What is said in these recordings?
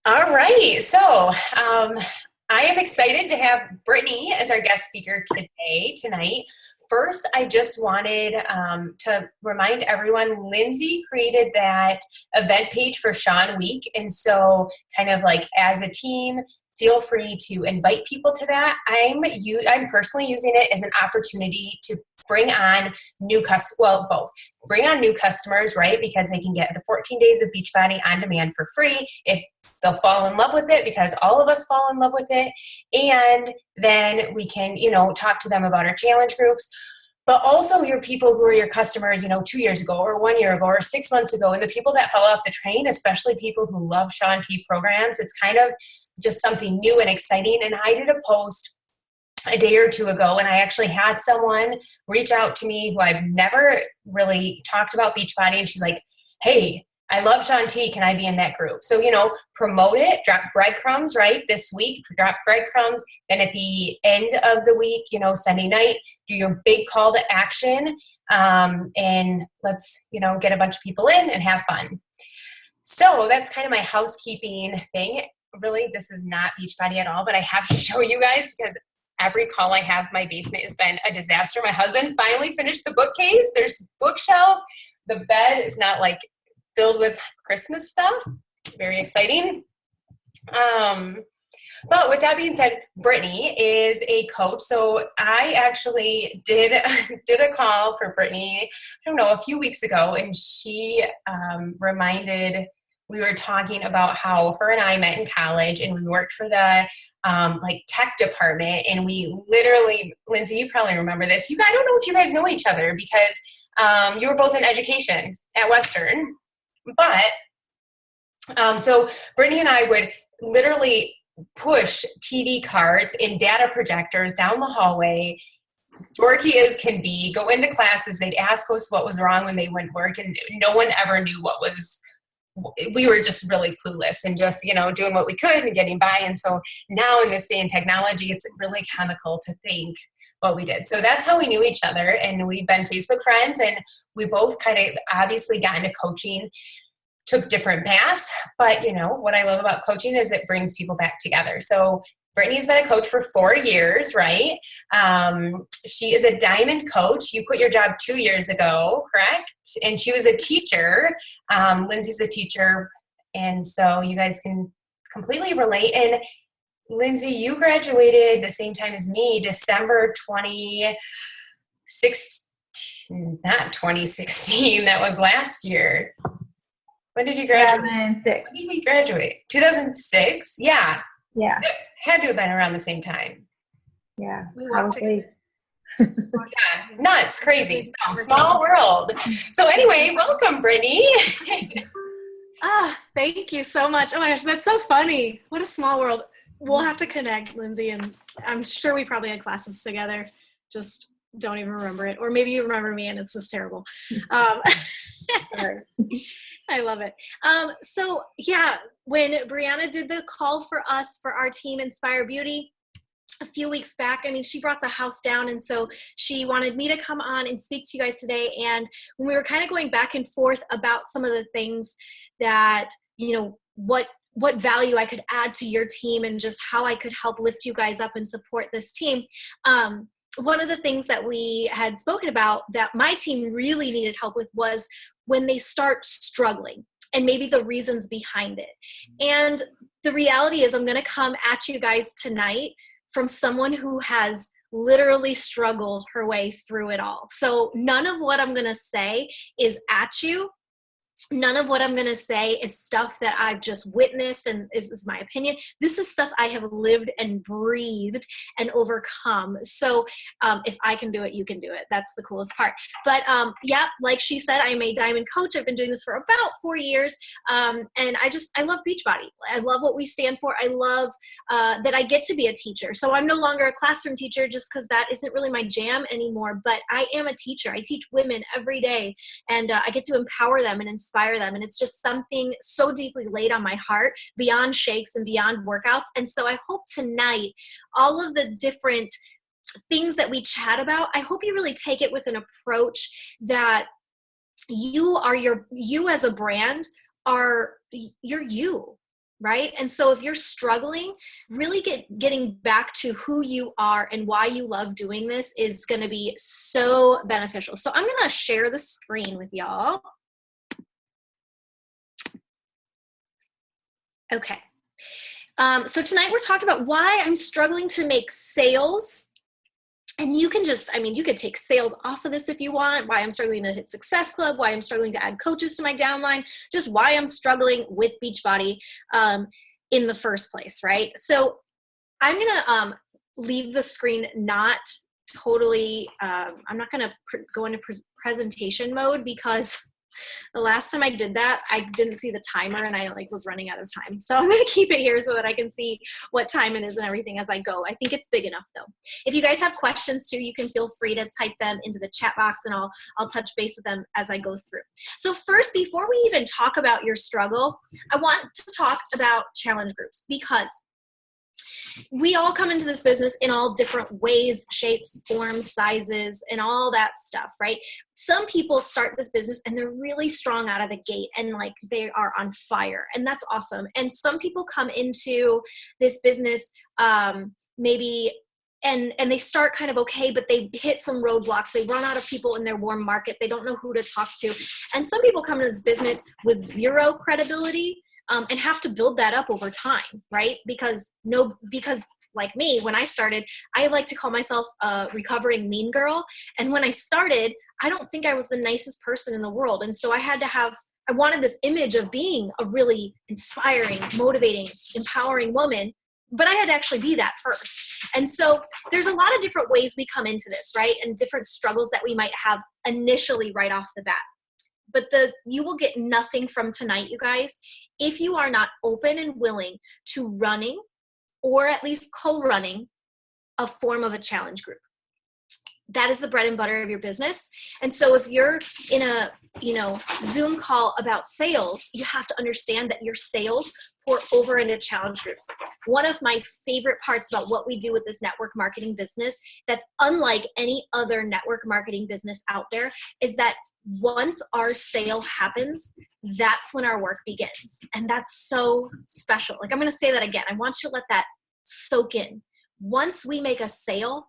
All right. I am excited to have Brittany as our guest speaker tonight. First, I just wanted to remind everyone Lindsay created that event page for Sean Week. And so, kind of like as a team, feel free to invite people to that. I'm personally using it as an opportunity to bring on both bring on new customers, right? Because they can get the 14 days of Beachbody on demand for free if they'll fall in love with it, because all of us fall in love with it. And then we can, talk to them about our challenge groups, but also your people who are your customers, 2 years ago or 1 year ago or 6 months ago, and the people that fell off the train, especially people who love Shaun T programs. It's kind of just something new and exciting. And I did a post a day or two ago, and I actually had someone reach out to me who I've never really talked about Beachbody, and she's like, hey, I love Shaun T. Can I be in that group? So, promote it, drop breadcrumbs, right? This week, drop breadcrumbs. Then at the end of the week, Sunday night, do your big call to action. And let's, get a bunch of people in and have fun. So that's kind of my housekeeping thing. Really, this is not Beachbody at all, but I have to show you guys because every call I have, my basement has been a disaster. My husband finally finished the bookcase. There's bookshelves. The bed is not like filled with Christmas stuff. Very exciting. But with that being said, Brittany is a coach. So I actually did a call for Brittany, I don't know, a few weeks ago, and she we were talking about how her and I met in college, and we worked for the tech department, and we literally, Lindsay, you probably remember this. I don't know if you guys know each other because you were both in education at Western. But so Brittany and I would literally push TV cards and data projectors down the hallway, dorky as can be, go into classes. They'd ask us what was wrong when they wouldn't work, and no one ever knew what was. We were just really clueless and just, doing what we could and getting by. And so now in this day in technology, it's really comical to think what we did. So that's how we knew each other, and we've been Facebook friends, and we both kind of obviously got into coaching, took different paths, but what I love about coaching is it brings people back together. So Brittany's been a coach for 4 years, right? She is a diamond coach. You quit your job 2 years ago, correct? And she was a teacher. Lindsay's a teacher, and so you guys can completely relate. And Lindsay, you graduated the same time as me, December 2016, not 2016, that was last year. When did you graduate? 2006. When did we graduate? 2006? Yeah. Yeah. It had to have been around the same time. Yeah. Probably. Yeah. Nuts, crazy. So, small world. So anyway, welcome, Brittany. Thank you so much. Oh my gosh, that's so funny. What a small world. We'll have to connect, Lindsay, and I'm sure we probably had classes together. Just don't even remember it. Or maybe you remember me and it's just terrible. I love it. So yeah, when Brianna did the call for us for our team Inspire Beauty a few weeks back, she brought the house down, and so she wanted me to come on and speak to you guys today. And when we were kind of going back and forth about some of the things that, what value I could add to your team and just how I could help lift you guys up and support this team. One of the things that we had spoken about that my team really needed help with was when they start struggling and maybe the reasons behind it. And the reality is I'm going to come at you guys tonight from someone who has literally struggled her way through it all. So none of what I'm going to say is at you. None of what I'm going to say is stuff that I've just witnessed and is my opinion. This is stuff I have lived and breathed and overcome. So if I can do it, you can do it. That's the coolest part. But yeah, like she said, I'm a diamond coach. I've been doing this for about 4 years. And I love Beachbody. I love what we stand for. I love that I get to be a teacher. So I'm no longer a classroom teacher just because that isn't really my jam anymore. But I am a teacher. I teach women every day, and I get to empower them and inspire them. And it's just something so deeply laid on my heart beyond shakes and beyond workouts. And so I hope tonight, all of the different things that we chat about, I hope you really take it with an approach that you as a brand you're you. right? And so if you're struggling, really getting back to who you are and why you love doing this is going to be so beneficial. So I'm going to share the screen with y'all. Okay. So tonight we're talking about why I'm struggling to make sales. And you can just, I mean, you could take sales off of this if you want, why I'm struggling to hit Success Club, why I'm struggling to add coaches to my downline, just why I'm struggling with Beachbody in the first place, right? So I'm going to leave the screen not totally, I'm not going to go into presentation mode because the last time I did that, I didn't see the timer and I was running out of time. So I'm going to keep it here so that I can see what time it is and everything as I go. I think it's big enough though. If you guys have questions too, you can feel free to type them into the chat box and I'll touch base with them as I go through. So first, before we even talk about your struggle, I want to talk about challenge groups because we all come into this business in all different ways, shapes, forms, sizes, and all that stuff, right? Some people start this business and they're really strong out of the gate and they are on fire, and that's awesome. And some people come into this business maybe and they start kind of okay, but they hit some roadblocks. They run out of people in their warm market. They don't know who to talk to. And some people come into this business with zero credibility. And have to build that up over time, right? Because like me, when I started, I like to call myself a recovering mean girl. And when I started, I don't think I was the nicest person in the world. And so I wanted this image of being a really inspiring, motivating, empowering woman, but I had to actually be that first. And so there's a lot of different ways we come into this, right? And different struggles that we might have initially right off the bat. But you will get nothing from tonight, you guys, if you are not open and willing to running or at least co-running a form of a challenge group. That is the bread and butter of your business. And so if you're in a Zoom call about sales, you have to understand that your sales pour over into challenge groups. One of my favorite parts about what we do with this network marketing business that's unlike any other network marketing business out there is that once our sale happens, that's when our work begins. And that's so special. I'm going to say that again. I want you to let that soak in. Once we make a sale,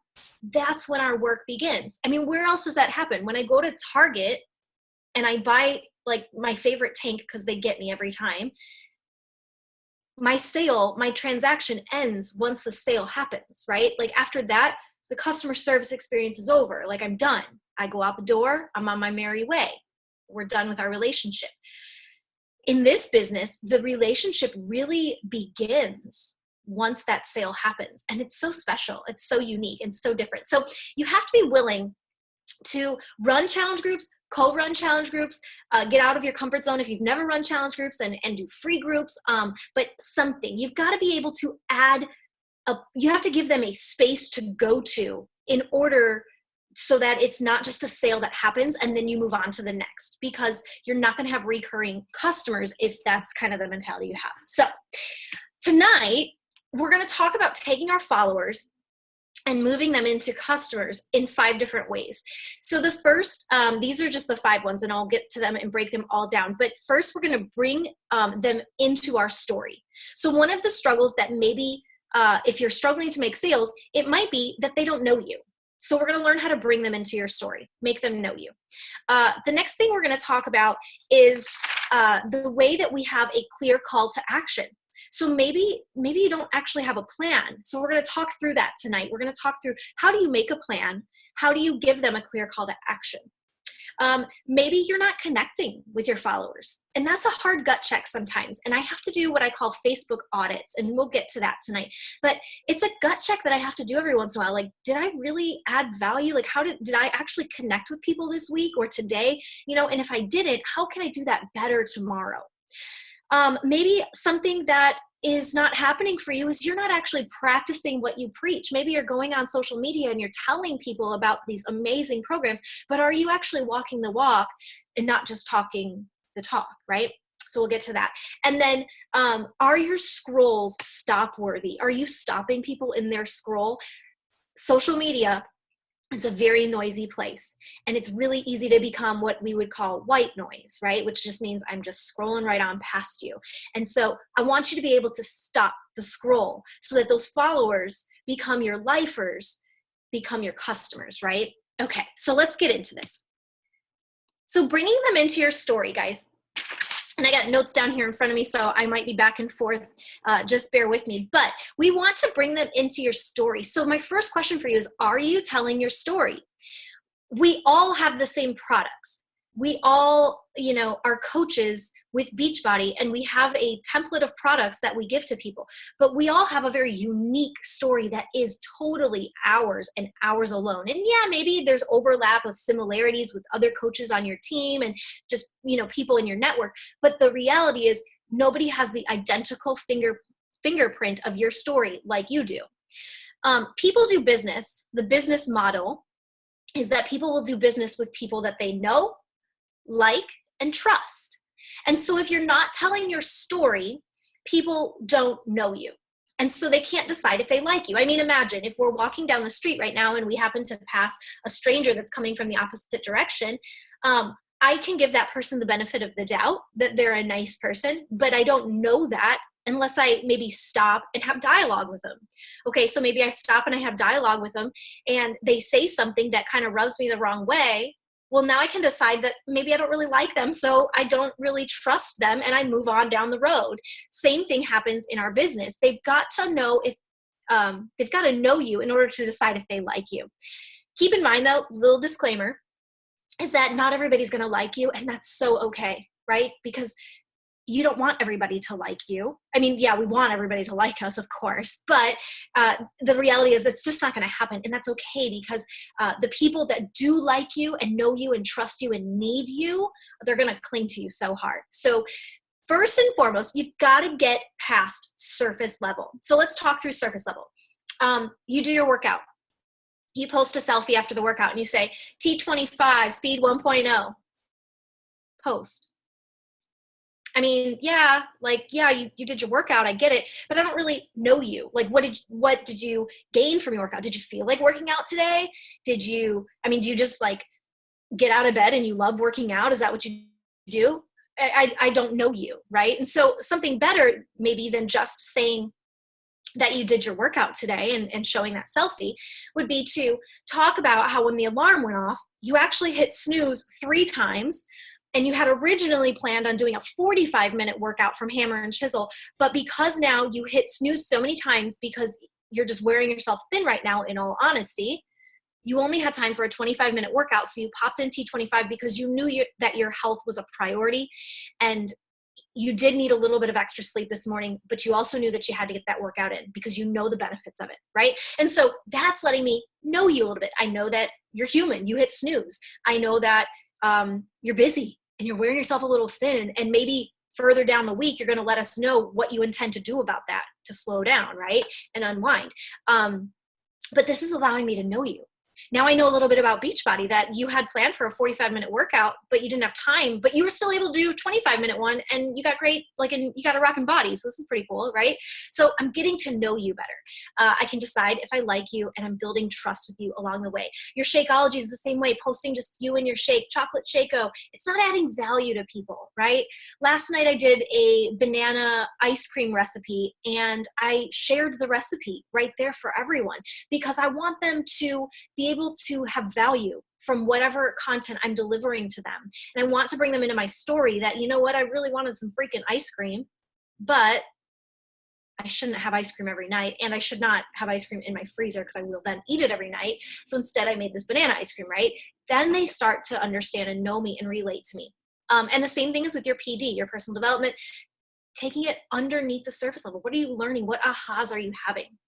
that's when our work begins. I mean, where else does that happen? When I go to Target and I buy my favorite tank because they get me every time, my transaction ends once the sale happens, right? After that, the customer service experience is over. I'm done. I go out the door, I'm on my merry way. We're done with our relationship. In this business, the relationship really begins once that sale happens. And it's so special. It's so unique and so different. So you have to be willing to run challenge groups, co-run challenge groups, get out of your comfort zone if you've never run challenge groups and do free groups. But something, you've got to be able to you have to give them a space to go to in order so that it's not just a sale that happens and then you move on to the next, because you're not going to have recurring customers if that's kind of the mentality you have. So tonight, we're going to talk about taking our followers and moving them into customers in 5 different ways. So the first, these are just the 5 ones, and I'll get to them and break them all down. But first, we're going to bring them into our story. So one of the struggles that maybe if you're struggling to make sales, it might be that they don't know you. So we're going to learn how to bring them into your story, make them know you. The next thing we're going to talk about is the way that we have a clear call to action. So maybe you don't actually have a plan. So we're going to talk through that tonight. We're going to talk through how do you make a plan? How do you give them a clear call to action? Maybe you're not connecting with your followers, and that's a hard gut check sometimes. And I have to do what I call Facebook audits, and we'll get to that tonight. But it's a gut check that I have to do every once in a while. Did I really add value? How did I actually connect with people this week or today? And if I didn't, how can I do that better tomorrow? Maybe something that is not happening for you is you're not actually practicing what you preach. Maybe you're going on social media and you're telling people about these amazing programs, but are you actually walking the walk and not just talking the talk, right? So we'll get to that. And then are your scrolls stop worthy? Are you stopping people in their scroll? Social media It's a very noisy place. And it's really easy to become what we would call white noise, right? Which just means I'm just scrolling right on past you. And so I want you to be able to stop the scroll so that those followers become your lifers, become your customers, right? Okay, so let's get into this. So bringing them into your story, guys, and I got notes down here in front of me, so I might be back and forth. Just bear with me. But we want to bring them into your story. So my first question for you is, are you telling your story? We all have the same products. We all, are coaches with Beachbody, and we have a template of products that we give to people. But we all have a very unique story that is totally ours and ours alone. And yeah, maybe there's overlap of similarities with other coaches on your team and just, people in your network. But the reality is nobody has the identical fingerprint of your story like you do. People do business. The business model is that people will do business with people that they know, like, and trust. And so if you're not telling your story, people don't know you. And so they can't decide if they like you. I mean, imagine if we're walking down the street right now and we happen to pass a stranger that's coming from the opposite direction. I can give that person the benefit of the doubt that they're a nice person, but I don't know that unless I maybe stop and have dialogue with them. Okay, so maybe I stop and I have dialogue with them and they say something that kind of rubs me the wrong way. Well, now I can decide that maybe I don't really like them, so I don't really trust them, and I move on down the road. Same thing happens in our business. They've got to know they've got to know you in order to decide if they like you. Keep in mind, though, little disclaimer, is that not everybody's going to like you, and that's so okay, right? Because you don't want everybody to like you. I mean, yeah, we want everybody to like us, of course, but the reality is it's just not going to happen. And that's okay, because the people that do like you and know you and trust you and need you, they're going to cling to you so hard. So first and foremost, you've got to get past surface level. So let's talk through surface level. You do your workout. You post a selfie after the workout and you say, T25, speed 1.0. Post. I mean, yeah, you did your workout, I get it, but I don't really know you. Like, what did you gain from your workout? Did you feel like working out today? Do you just get out of bed and you love working out? Is that what you do? I don't know you, right? And so something better maybe than just saying that you did your workout today and showing that selfie would be to talk about how when the alarm went off, you actually hit snooze 3 times. And you had originally planned on doing a 45-minute workout from hammer and chisel, but because now you hit snooze so many times because you're just wearing yourself thin right now, in all honesty, you only had time for a 25-minute workout, so you popped in T25 because you knew that your health was a priority, and you did need a little bit of extra sleep this morning, but you also knew that you had to get that workout in because you know the benefits of it, right? And so that's letting me know you a little bit. I know that you're human. You hit snooze. I know that you're busy and you're wearing yourself a little thin, and maybe further down the week, you're going to let us know what you intend to do about that to slow down, right? And unwind. But this is allowing me to know you. Now I know a little bit about Beachbody, that you had planned for a 45-minute workout, but you didn't have time, but you were still able to do a 25-minute one, and you got great, and you got a rockin' body. So this is pretty cool, right? So I'm getting to know you better. I can decide if I like you, and I'm building trust with you along the way. Your Shakeology is the same way, posting just you and your shake, chocolate Shako. It's not adding value to people, right? Last night I did a banana ice cream recipe, and I shared the recipe right there for everyone because I want them to be able to have value from whatever content I'm delivering to them. And I want to bring them into my story that, you know what, I really wanted some freaking ice cream, but I shouldn't have ice cream every night, and I should not have ice cream in my freezer because I will then eat it every night. So instead I made this banana ice cream, right? Then they start to understand and know me and relate to me. And the same thing is with your PD, your personal development, taking it underneath the surface level. What are you learning? What ahas are you having?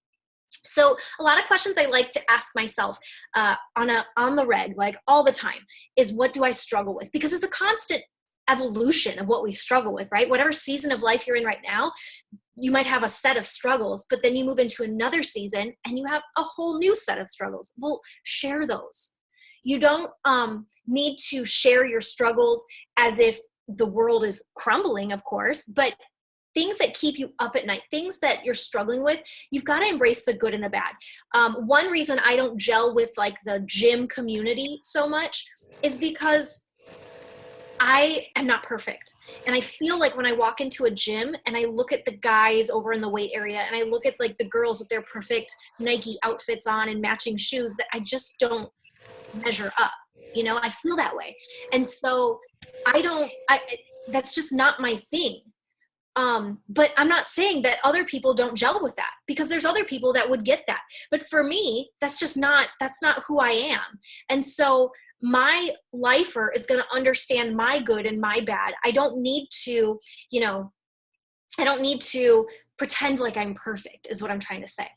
So a lot of questions I like to ask myself on the reg, all the time, is what do I struggle with? Because it's a constant evolution of what we struggle with, right? Whatever season of life you're in right now, you might have a set of struggles, but then you move into another season and you have a whole new set of struggles. Well, share those. You don't need to share your struggles as if the world is crumbling, of course, but things that keep you up at night, things that you're struggling with, you've got to embrace the good and the bad. One reason I don't gel with like the gym community so much is because I am not perfect. And I feel like when I walk into a gym and I look at the guys over in the weight area and I look at like the girls with their perfect Nike outfits on and matching shoes, that I just don't measure up. I feel that way. And so that's just not my thing. But I'm not saying that other people don't gel with that, because there's other people that would get that. But for me, that's not who I am. And so my lifer is going to understand my good and my bad. I don't need to pretend like I'm perfect, is what I'm trying to say.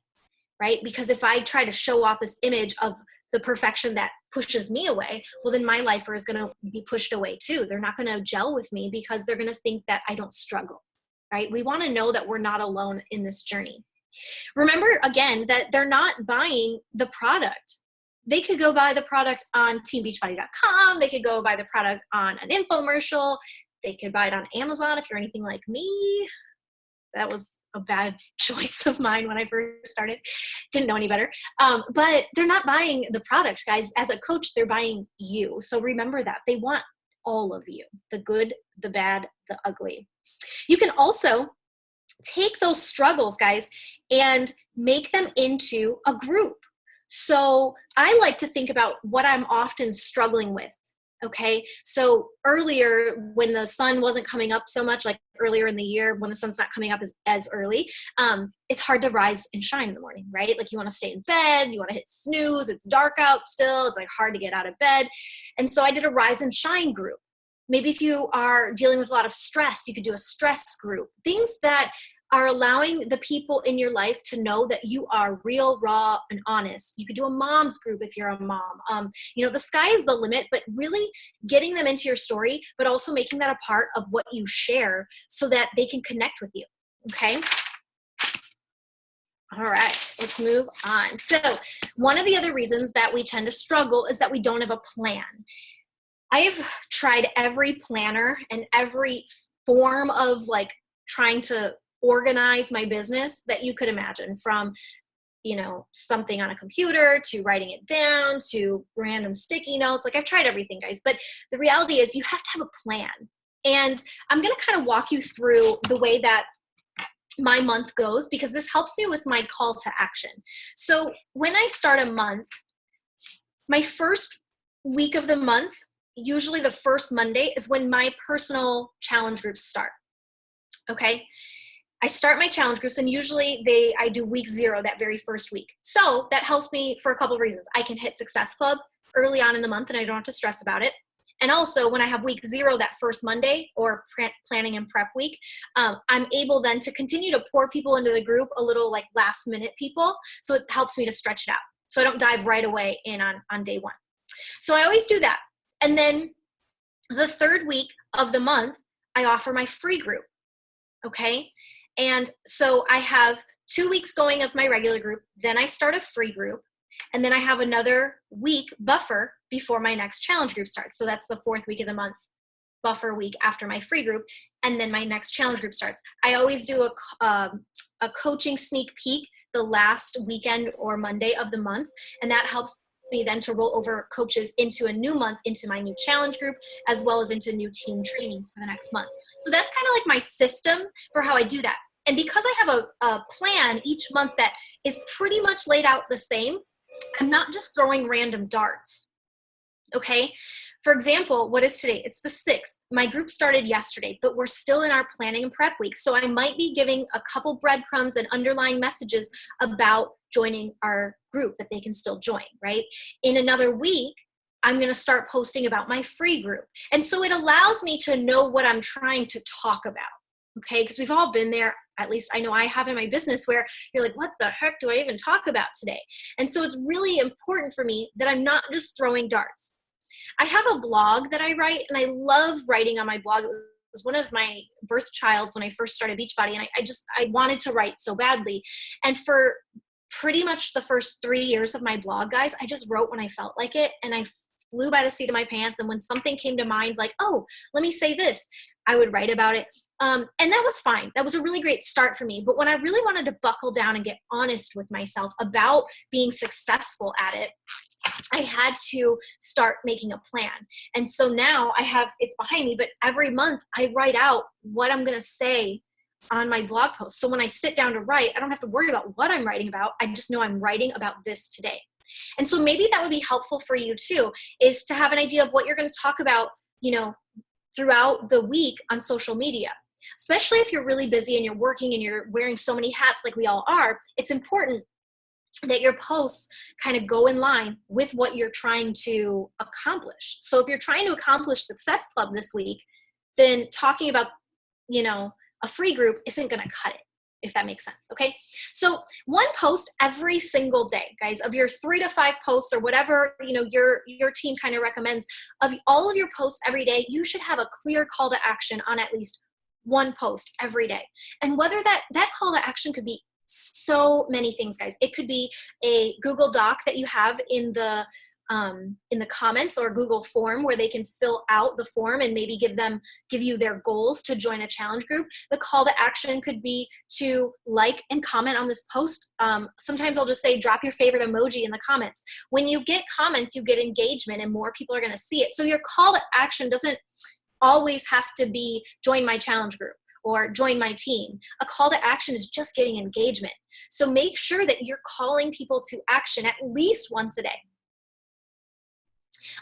Right? Because if I try to show off this image of the perfection that pushes me away, well, then my lifer is going to be pushed away too. They're not going to gel with me because they're going to think that I don't struggle. Right? We want to know that we're not alone in this journey. Remember, again, that they're not buying the product. They could go buy the product on teambeachbody.com. They could go buy the product on an infomercial. They could buy it on Amazon if you're anything like me. That was a bad choice of mine when I first started. Didn't know any better. But they're not buying the product, guys. As a coach, they're buying you. So remember that. They want all of you, the good, the bad, the ugly. You can also take those struggles, guys, and make them into a group. So I like to think about what I'm often struggling with. Okay. So earlier, when the sun wasn't coming up so much, like earlier in the year, when the sun's not coming up as early, it's hard to rise and shine in the morning, right? Like you want to stay in bed, you want to hit snooze. It's dark out still. It's like hard to get out of bed. And so I did a rise and shine group. Maybe if you are dealing with a lot of stress, you could do a stress group. Things that are allowing the people in your life to know that you are real, raw, and honest. You could do a mom's group if you're a mom. The sky is the limit, but really getting them into your story, but also making that a part of what you share so that they can connect with you. Okay? All right, let's move on. So one of the other reasons that we tend to struggle is that we don't have a plan. I have tried every planner and every form of like trying to organize my business that you could imagine, from, something on a computer to writing it down to random sticky notes. Like I've tried everything, guys, but the reality is you have to have a plan. And I'm going to kind of walk you through the way that my month goes, because this helps me with my call to action. So when I start a month, my first week of the month, usually the first Monday, is when my personal challenge groups start. Okay. I start my challenge groups, and usually I do week 0 that very first week. So that helps me for a couple of reasons. I can hit Success Club early on in the month and I don't have to stress about it. And also when I have week 0 that first Monday, or planning and prep week, I'm able then to continue to pour people into the group, a little like last minute people. So it helps me to stretch it out. So I don't dive right away in on day 1. So I always do that. And then the third week of the month, I offer my free group. Okay. And so I have 2 weeks going of my regular group. Then I start a free group. And then I have another week buffer before my next challenge group starts. So that's the 4th week of the month, buffer week after my free group. And then my next challenge group starts. I always do a coaching sneak peek the last weekend or Monday of the month. And that helps me then to roll over coaches into a new month, into my new challenge group, as well as into new team trainings for the next month. So that's kind of like my system for how I do that. And because I have a plan each month that is pretty much laid out the same, I'm not just throwing random darts. Okay. For example, what is today? It's the 6th. My group started yesterday, but we're still in our planning and prep week. So I might be giving a couple breadcrumbs and underlying messages about joining our group that they can still join, right? In another week, I'm going to start posting about my free group. And so it allows me to know what I'm trying to talk about. Okay. Because we've all been there. At least I know I have in my business, where you're like, what the heck do I even talk about today? And so it's really important for me that I'm not just throwing darts. I have a blog that I write, and I love writing on my blog. It was one of my birth childs when I first started Beachbody, and I wanted to write so badly. And for pretty much the first 3 years of my blog, guys, I just wrote when I felt like it, and I flew by the seat of my pants. And when something came to mind, like, oh, let me say this, I would write about it. And that was fine. That was a really great start for me. But when I really wanted to buckle down and get honest with myself about being successful at it, I had to start making a plan. And so now it's behind me, but every month I write out what I'm going to say on my blog post. So when I sit down to write, I don't have to worry about what I'm writing about. I just know I'm writing about this today. And so maybe that would be helpful for you too, is to have an idea of what you're going to talk about, throughout the week on social media. Especially if you're really busy and you're working and you're wearing so many hats like we all are, it's important that your posts kind of go in line with what you're trying to accomplish. So if you're trying to accomplish Success Club this week, then talking about, a free group isn't going to cut it, if that makes sense. Okay. So one post every single day, guys, of your 3 to 5 posts or whatever, your team kind of recommends, of all of your posts every day, you should have a clear call to action on at least one post every day. And whether that call to action could be so many things, guys. It could be a Google Doc that you have in the comments, or Google form where they can fill out the form and maybe give you their goals to join a challenge group. The call to action could be to like and comment on this post. Sometimes I'll just say, drop your favorite emoji in the comments. When you get comments, you get engagement and more people are going to see it. So your call to action doesn't always have to be join my challenge group or join my team. A call to action is just getting engagement. So make sure that you're calling people to action at least once a day.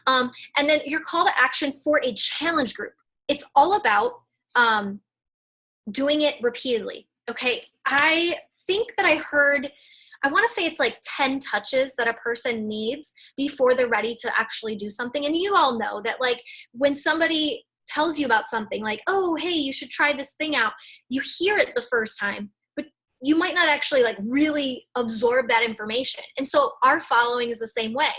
And then your call to action for a challenge group. It's all about doing it repeatedly. Okay. I think that I want to say it's like 10 touches that a person needs before they're ready to actually do something. And you all know that, like, when somebody tells you about something like, oh, hey, you should try this thing out, you hear it the first time, but you might not actually really absorb that information. And so our following is the same way.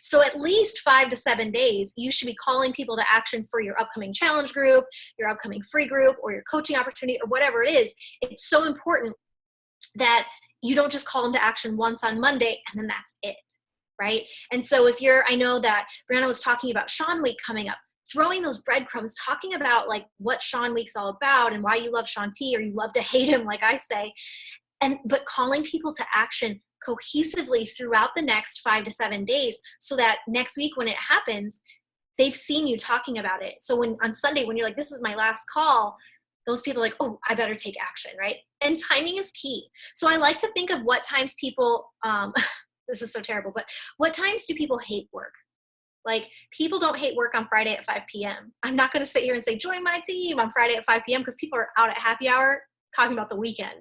So at least 5 to 7 days, you should be calling people to action for your upcoming challenge group, your upcoming free group, or your coaching opportunity, or whatever it is. It's so important that you don't just call them to action once on Monday and then that's it, right? And so I know that Brianna was talking about Sean Week coming up, throwing those breadcrumbs, talking about what Sean Week's all about and why you love Sean T, or you love to hate him, like I say, but calling people to action cohesively throughout the next 5 to 7 days, so that next week when it happens, they've seen you talking about it. So on Sunday, when you're like, this is my last call, those people are like, oh, I better take action, right? And timing is key. So I like to think of what times people, this is so terrible, but what times do people hate work? Like, people don't hate work on Friday at 5 p.m. I'm not going to sit here and say, join my team on Friday at 5 p.m. because people are out at happy hour talking about the weekend,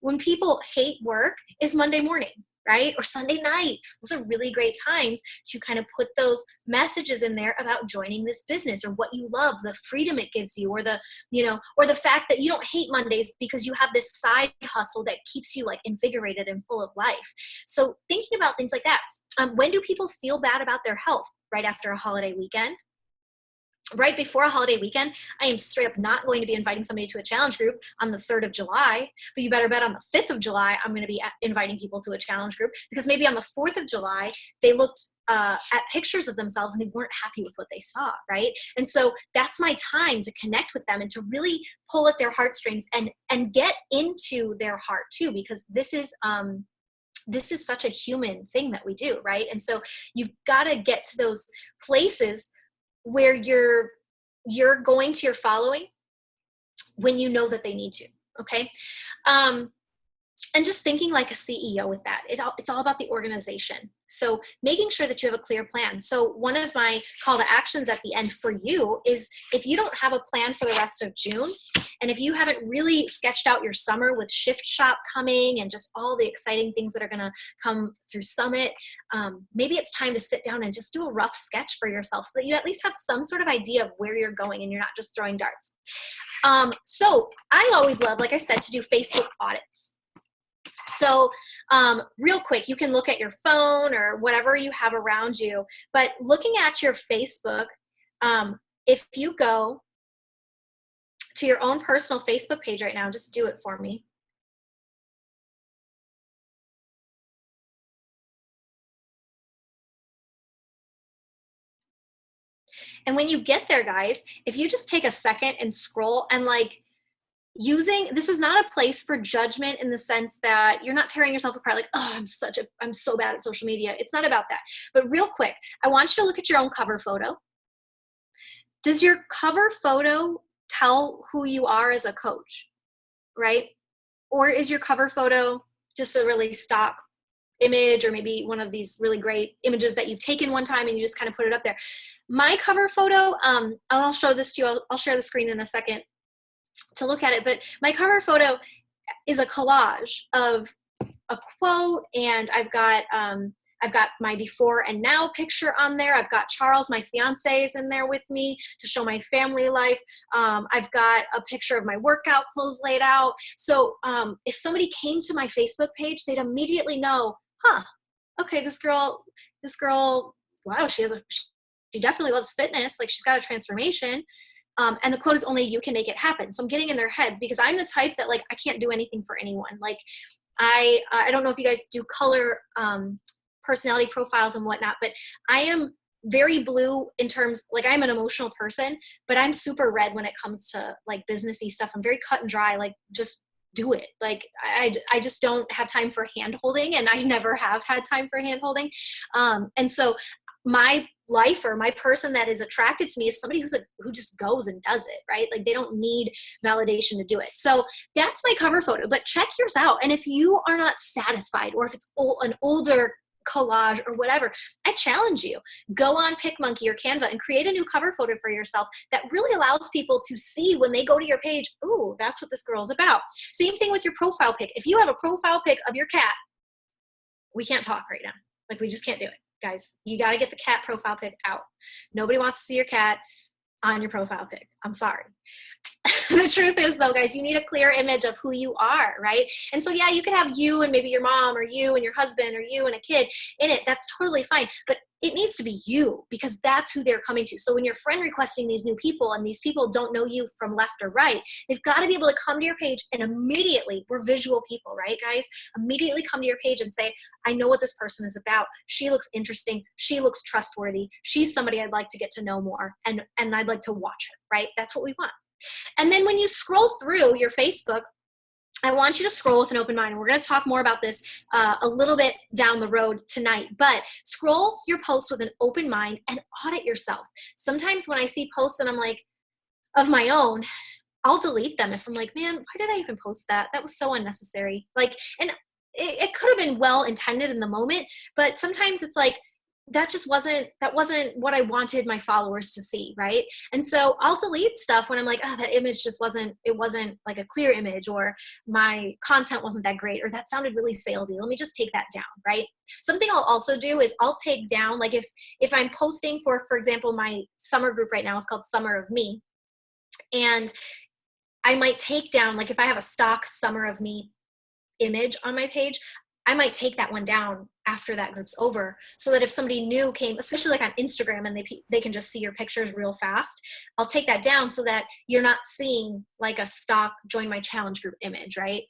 when people hate work is Monday morning, right? Or Sunday night. Those are really great times to kind of put those messages in there about joining this business, or what you love, the freedom it gives you, or or the fact that you don't hate Mondays because you have this side hustle that keeps you invigorated and full of life. So thinking about things like that. When do people feel bad about their health? Right after a holiday weekend. Right before a holiday weekend, I am straight up not going to be inviting somebody to a challenge group on the 3rd of July, but you better bet on the 5th of July, I'm going to be inviting people to a challenge group, because maybe on the 4th of July, they looked at pictures of themselves and they weren't happy with what they saw, right? And so that's my time to connect with them and to really pull at their heartstrings and get into their heart too, because this is such a human thing that we do, right? And so you've got to get to those places where you're going to your following when you know that they need you, okay? And just thinking like a CEO with that. It's all about the organization. So making sure that you have a clear plan. So one of my call to actions at the end for you is, if you don't have a plan for the rest of June, and if you haven't really sketched out your summer with Shift Shop coming and just all the exciting things that are going to come through Summit, maybe it's time to sit down and just do a rough sketch for yourself, so that you at least have some sort of idea of where you're going and you're not just throwing darts. So I always love, like I said, to do Facebook audits. So real quick, you can look at your phone or whatever you have around you, but looking at your Facebook, if you go to your own personal Facebook page right now, just do it for me. And when you get there, guys, if you just take a second and scroll and like this is not a place for judgment in the sense that you're not tearing yourself apart like, oh, I'm so bad at social media. It's not about that. But real quick, I want you to look at your own cover photo. Does your cover photo tell who you are as a coach, right? Or is your cover photo just a really stock image, or maybe one of these really great images that you've taken one time and you just kind of put it up there? My cover photo, and I'll show this to you. I'll share the screen in a second to look at it, but my cover photo is a collage of a quote, and I've got my before and now picture on there. I've got Charles, my fiance, is in there with me to show my family life. I've got a picture of my workout clothes laid out. So if somebody came to my Facebook page, they'd immediately know, okay, this girl, wow, she definitely loves fitness. Like, she's got a transformation. And the quote is, only you can make it happen. So I'm getting in their heads because I'm the type that, like, I can't do anything for anyone. Like, I don't know if you guys do color personality profiles and whatnot, but I am very blue in terms, like, I'm an emotional person, but I'm super red when it comes to like businessy stuff. I'm very cut and dry, like, just do it. Like, I just don't have time for hand holding, and I never have had time for hand holding. And so my life, or my person that is attracted to me, is somebody who just goes and does it, right? Like, they don't need validation to do it. So that's my cover photo, but check yours out. And if you are not satisfied, or if it's an older collage or whatever, I challenge you, go on PicMonkey or Canva and create a new cover photo for yourself that really allows people to see when they go to your page, oh, that's what this girl is about. Same thing with your profile pic. If you have a profile pic of your cat, we can't talk right now. Like, we just can't do it. Guys, you got to get the cat profile pic out. Nobody wants to see your cat on your profile pic. I'm sorry. The truth is, though, guys, you need a clear image of who you are, right? And so, yeah, you could have you and maybe your mom, or you and your husband, or you and a kid in it. That's totally fine. But it needs to be you, because that's who they're coming to. So when your friend requesting these new people, and these people don't know you from left or right, they've got to be able to come to your page and immediately, we're visual people, right, guys? Immediately come to your page and say, I know what this person is about. She looks interesting. She looks trustworthy. She's somebody I'd like to get to know more, and I'd like to watch her, right? That's what we want. And then when you scroll through your Facebook, I want you to scroll with an open mind. And we're going to talk more about this a little bit down the road tonight. But scroll your posts with an open mind and audit yourself. Sometimes when I see posts and I'm like, of my own, I'll delete them if I'm like, man, why did I even post that? That was so unnecessary. Like, and it could have been well intended in the moment, but sometimes it's like, that wasn't what I wanted my followers to see, right? And so I'll delete stuff when I'm like, oh, that image just wasn't like a clear image, or my content wasn't that great, or that sounded really salesy. Let me just take that down, right? Something I'll also do is I'll take down, like, if I'm posting for example, my summer group right now is called Summer of Me. And I might take down, like, if I have a stock Summer of Me image on my page, I might take that one down after that group's over, so that if somebody new came, especially like on Instagram, and they can just see your pictures real fast, I'll take that down so that you're not seeing like a stock join my challenge group image, right?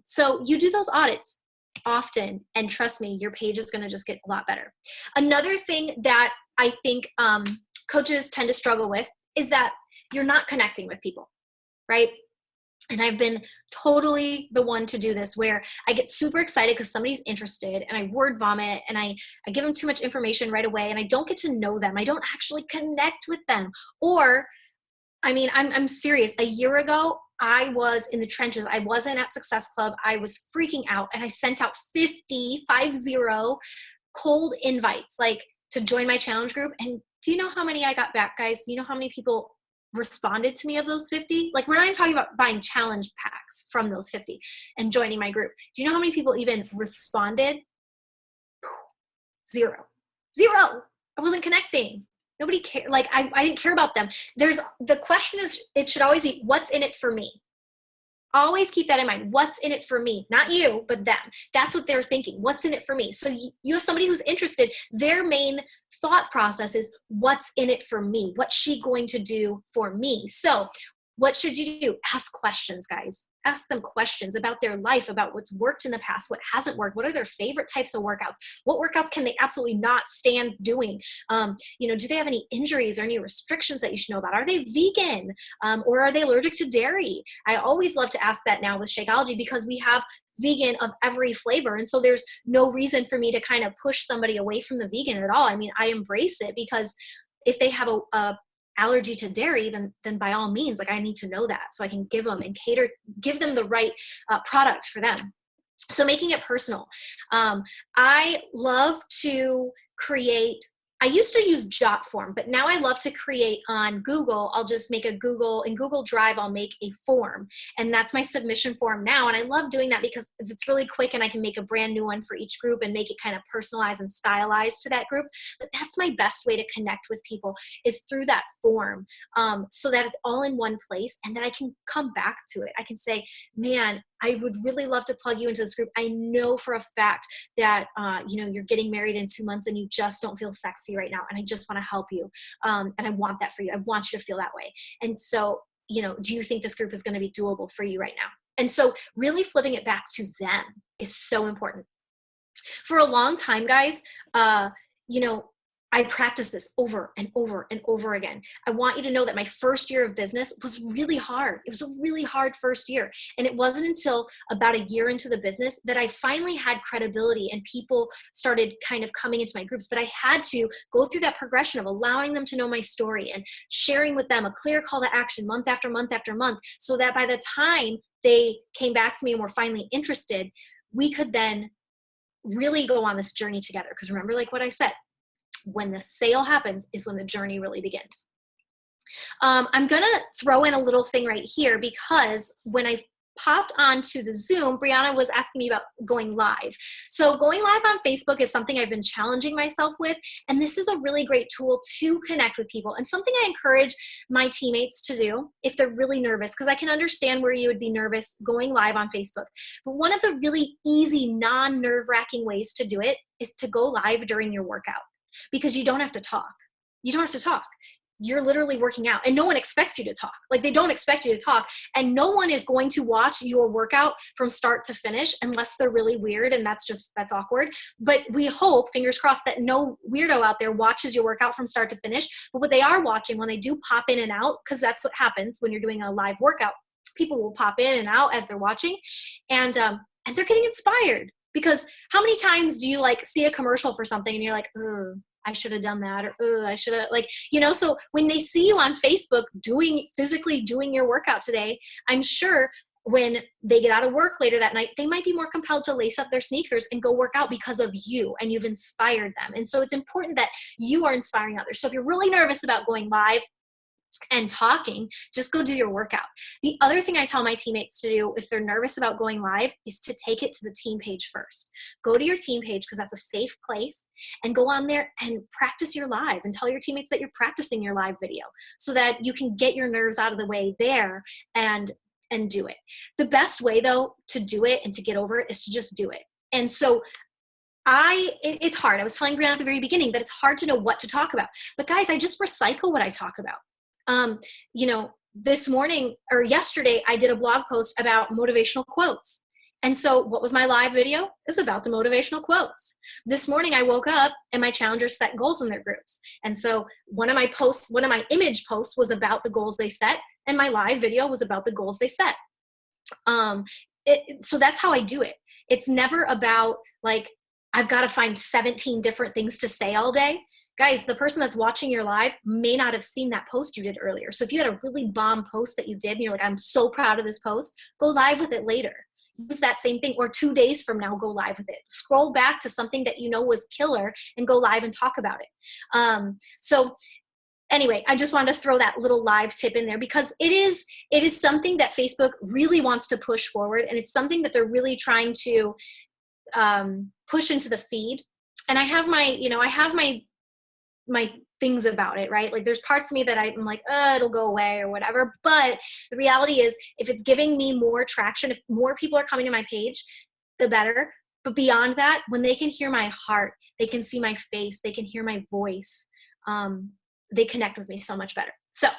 So you do those audits often, and trust me, your page is going to just get a lot better. Another thing that I think coaches tend to struggle with is that you're not connecting with people, right? And I've been totally the one to do this, where I get super excited because somebody's interested, and I word vomit, and I give them too much information right away, and I don't get to know them. I don't actually connect with them. Or, I mean, I'm serious. A year ago, I was in the trenches. I wasn't at Success Club. I was freaking out, and I sent out 50 cold invites, like, to join my challenge group. And do you know how many I got back, guys? Do you know how many people responded to me of those 50? Like, we're not even talking about buying challenge packs from those 50 and joining my group. Do you know how many people even responded? Zero. I wasn't connecting. Nobody cared. Like, I didn't care about them. The question is, it should always be, what's in it for me? Always keep that in mind. What's in it for me? Not you, but them. That's what they're thinking. What's in it for me? So you have somebody who's interested. Their main thought process is, what's in it for me? What's she going to do for me? So What should you do? Ask questions, guys. Ask them questions about their life, about what's worked in the past, what hasn't worked, what are their favorite types of workouts, what workouts can they absolutely not stand doing? Do they have any injuries or any restrictions that you should know about? Are they vegan, or are they allergic to dairy? I always love to ask that now with Shakeology, because we have vegan of every flavor. And so there's no reason for me to kind of push somebody away from the vegan at all. I mean, I embrace it, because if they have a allergy to dairy, then by all means, like, I need to know that so I can give them and give them the right product for them. So making it personal. I love to create, I used to use Jotform, but now I love to create on Google. I'll just make in Google Drive, I'll make a form, and that's my submission form now. And I love doing that because it's really quick, and I can make a brand new one for each group and make it kind of personalized and stylized to that group. But that's my best way to connect with people, is through that form, so that it's all in one place, and then I can come back to it. I can say, man, I would really love to plug you into this group. I know for a fact that, you're getting married in 2 months and you just don't feel sexy right now. And I just want to help you. And I want that for you. I want you to feel that way. And so, do you think this group is going to be doable for you right now? And so really flipping it back to them is so important. For a long time, guys, I practiced this over and over and over again. I want you to know that my first year of business was really hard. It was a really hard first year. And it wasn't until about a year into the business that I finally had credibility and people started kind of coming into my groups. But I had to go through that progression of allowing them to know my story and sharing with them a clear call to action month after month after month, so that by the time they came back to me and were finally interested, we could then really go on this journey together. Because remember, like what I said, when the sale happens is when the journey really begins. I'm going to throw in a little thing right here, because when I popped onto the Zoom, Brianna was asking me about going live. So going live on Facebook is something I've been challenging myself with, and this is a really great tool to connect with people, and something I encourage my teammates to do if they're really nervous, because I can understand where you would be nervous going live on Facebook. But one of the really easy, non-nerve-wracking ways to do it is to go live during your workout, because you don't have to talk. You don't have to talk. You're literally working out, and no one expects you to talk. Like, they don't expect you to talk, and no one is going to watch your workout from start to finish unless they're really weird, and that's awkward. But we hope, fingers crossed, that no weirdo out there watches your workout from start to finish. But what they are watching when they do pop in and out, because that's what happens when you're doing a live workout, people will pop in and out as they're watching, and they're getting inspired. Because how many times do you see a commercial for something and you're like, I should have done that, or I should have, so when they see you on Facebook physically doing your workout today, I'm sure when they get out of work later that night, they might be more compelled to lace up their sneakers and go work out because of you, and you've inspired them. And so it's important that you are inspiring others. So if you're really nervous about going live and talking, just go do your workout. The other thing I tell my teammates to do if they're nervous about going live is to take it to the team page first. Go to your team page, because that's a safe place, and go on there and practice your live, and tell your teammates that you're practicing your live video, so that you can get your nerves out of the way there and do it. The best way, though, to do it and to get over it is to just do it. And so it's hard. I was telling Brianna at the very beginning that it's hard to know what to talk about. But guys, I just recycle what I talk about. This morning or yesterday, I did a blog post about motivational quotes. And so what was my live video? It was about the motivational quotes. This morning I woke up and my challengers set goals in their groups. And so one of my image posts was about the goals they set, and my live video was about the goals they set. So that's how I do it. It's never about I've got to find 17 different things to say all day. Guys, the person that's watching your live may not have seen that post you did earlier. So if you had a really bomb post that you did and you're like, I'm so proud of this post, go live with it later. Use that same thing, or 2 days from now, go live with it. Scroll back to something that you know was killer and go live and talk about it. So anyway, I just wanted to throw that little live tip in there, because it is something that Facebook really wants to push forward, and it's something that they're really trying to push into the feed. And I have my things about it, right? There's parts of me that I'm like, it'll go away or whatever. But the reality is, if it's giving me more traction, if more people are coming to my page, the better. But beyond that, when they can hear my heart, they can see my face, they can hear my voice, they connect with me so much better. So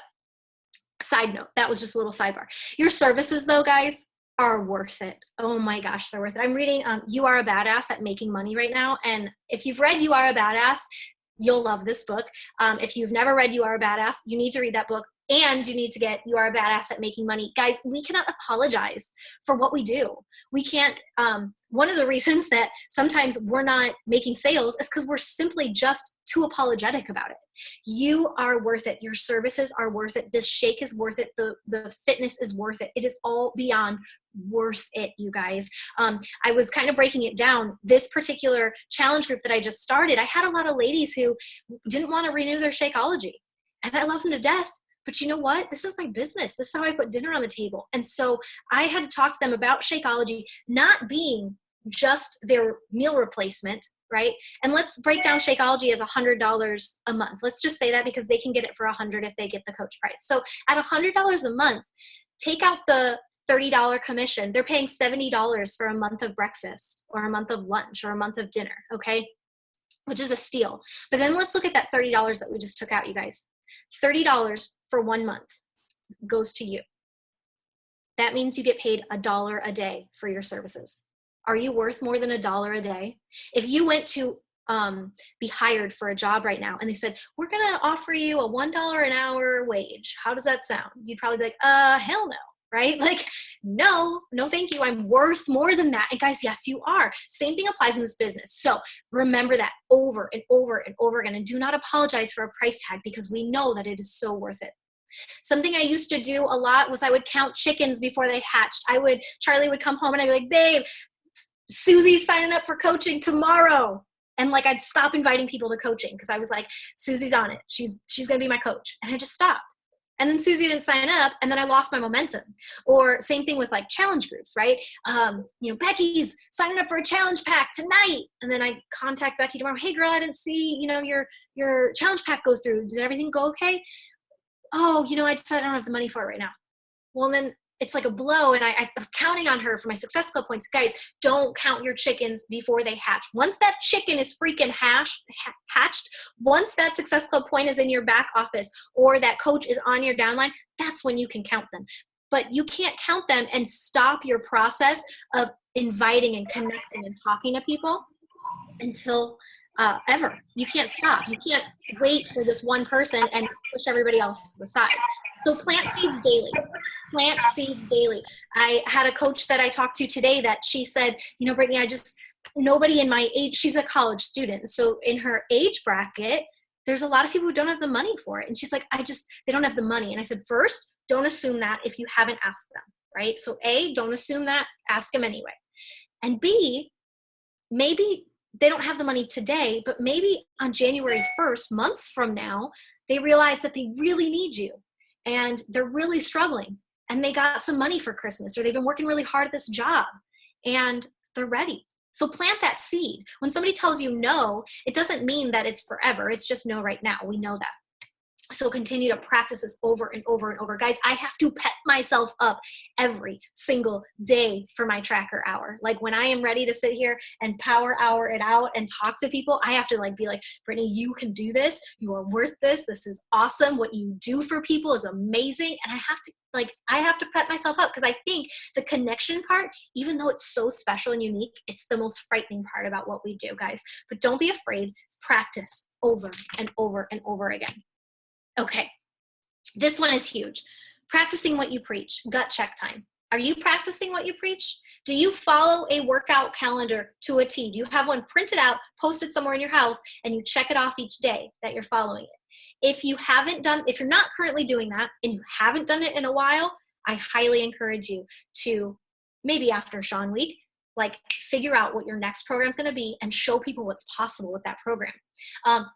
Side note, that was just a little sidebar. Your services though, guys, are worth it. Oh my gosh, they're worth it. I'm reading You Are a Badass at Making Money right now. And if you've read You Are a Badass, you'll love this book. If you've never read You Are a Badass, you need to read that book. And you need to get You Are a Badass at Making Money. Guys, we cannot apologize for what we do. We can't, one of the reasons that sometimes we're not making sales is because we're simply just too apologetic about it. You are worth it. Your services are worth it. This shake is worth it. The fitness is worth it. It is all beyond worth it, you guys. I was kind of breaking it down. This particular challenge group that I just started, I had a lot of ladies who didn't want to renew their Shakeology. And I love them to death. But you know what? This is my business. This is how I put dinner on the table. And so I had to talk to them about Shakeology not being just their meal replacement, right? And let's break down Shakeology as $100 a month. Let's just say that because they can get it for $100 if they get the coach price. So at $100 a month, take out the $30 commission. They're paying $70 for a month of breakfast or a month of lunch or a month of dinner, okay? Which is a steal. But then let's look at that $30 that we just took out, you guys. $30 for 1 month goes to you. That means you get paid $1 a day for your services. Are you worth more than $1 a day? If you went to be hired for a job right now and they said, we're going to offer you a $1 an hour wage, how does that sound? You'd probably be like, hell no, right? Like, no, thank you. I'm worth more than that. And guys, yes, you are. Same thing applies in this business. So remember that over and over and over again, and do not apologize for a price tag because we know that it is so worth it. Something I used to do a lot was I would count chickens before they hatched. Charlie would come home and I'd be like, babe, Susie's signing up for coaching tomorrow. And like, I'd stop inviting people to coaching because I was like, Susie's on it. She's going to be my coach. And I just stopped. And then Susie didn't sign up, and then I lost my momentum. Or same thing with like challenge groups, right? Becky's signing up for a challenge pack tonight. And then I contact Becky tomorrow. Hey girl, I didn't see, your challenge pack go through. Did everything go okay? Oh, I decided I don't have the money for it right now. Well, then it's like a blow. And I was counting on her for my Success Club points. Guys, don't count your chickens before they hatch. Once that chicken is freaking hatched, once that Success Club point is in your back office or that coach is on your downline, that's when you can count them. But you can't count them and stop your process of inviting and connecting and talking to people until ever. You can't stop. You can't wait for this one person and push everybody else to the side. So plant seeds daily. Plant seeds daily. I had a coach that I talked to today that she said, Brittany, nobody in my age, she's a college student. So in her age bracket, there's a lot of people who don't have the money for it. And she's like, they don't have the money. And I said, first, don't assume that if you haven't asked them, right? So A, don't assume that, ask them anyway. And B, maybe they don't have the money today, but maybe on January 1st, months from now, they realize that they really need you and they're really struggling and they got some money for Christmas or they've been working really hard at this job and they're ready. So plant that seed. When somebody tells you no, it doesn't mean that it's forever. It's just no right now. We know that. So continue to practice this over and over and over. Guys, I have to pet myself up every single day for my tracker hour. Like when I am ready to sit here and power hour it out and talk to people, I have to be like, Brittany, you can do this. You are worth this. This is awesome. What you do for people is amazing. And I have to pet myself up because I think the connection part, even though it's so special and unique, it's the most frightening part about what we do, guys. But don't be afraid. Practice over and over and over again. Okay, this one is huge. Practicing what you preach, gut check time. Are you practicing what you preach? Do you follow a workout calendar to a T? Do you have one printed out, posted somewhere in your house, and you check it off each day that you're following it? If you're not currently doing that and you haven't done it in a while, I highly encourage you to, maybe after Sean Week, figure out what your next program is going to be and show people what's possible with that program.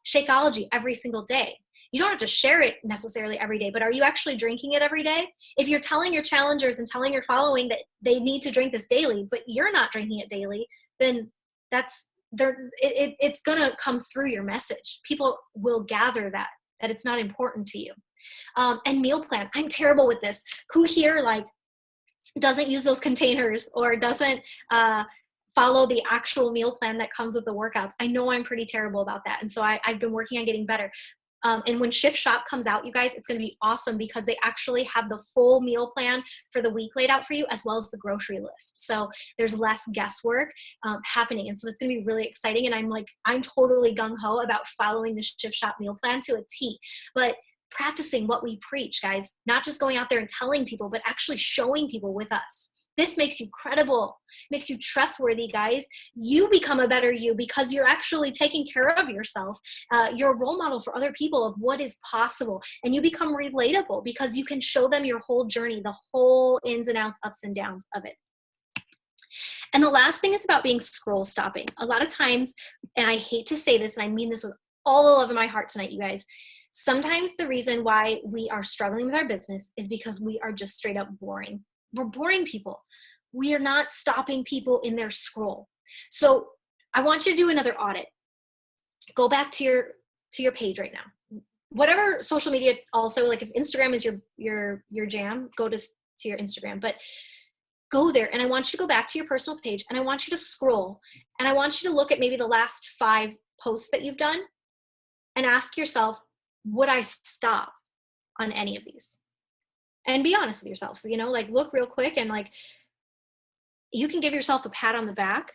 Shakeology every single day. You don't have to share it necessarily every day, but are you actually drinking it every day? If you're telling your challengers and telling your following that they need to drink this daily, but you're not drinking it daily, then it's going to come through your message. People will gather that it's not important to you. And meal plan. I'm terrible with this. Who here doesn't use those containers or doesn't follow the actual meal plan that comes with the workouts? I know I'm pretty terrible about that. And so I've been working on getting better. And when Shift Shop comes out, you guys, it's going to be awesome because they actually have the full meal plan for the week laid out for you, as well as the grocery list. So there's less guesswork happening. And so it's going to be really exciting. And I'm totally gung-ho about following the Shift Shop meal plan to a T. But practicing what we preach, guys, not just going out there and telling people, but actually showing people with us. This makes you credible, makes you trustworthy, guys. You become a better you because you're actually taking care of yourself. You're a role model for other people of what is possible. And you become relatable because you can show them your whole journey, the whole ins and outs, ups and downs of it. And the last thing is about being scroll stopping. A lot of times, and I hate to say this, and I mean this with all the love in my heart tonight, you guys, sometimes the reason why we are struggling with our business is because we are just straight up boring. We're boring people. We are not stopping people in their scroll. So I want you to do another audit. Go back to your page right now. Whatever social media, also, like if Instagram is your jam, go to your Instagram. But go there, and I want you to go back to your personal page, and I want you to scroll, and I want you to look at maybe the last 5 posts that you've done and ask yourself, would I stop on any of these? And be honest with yourself, like look real quick, and like you can give yourself a pat on the back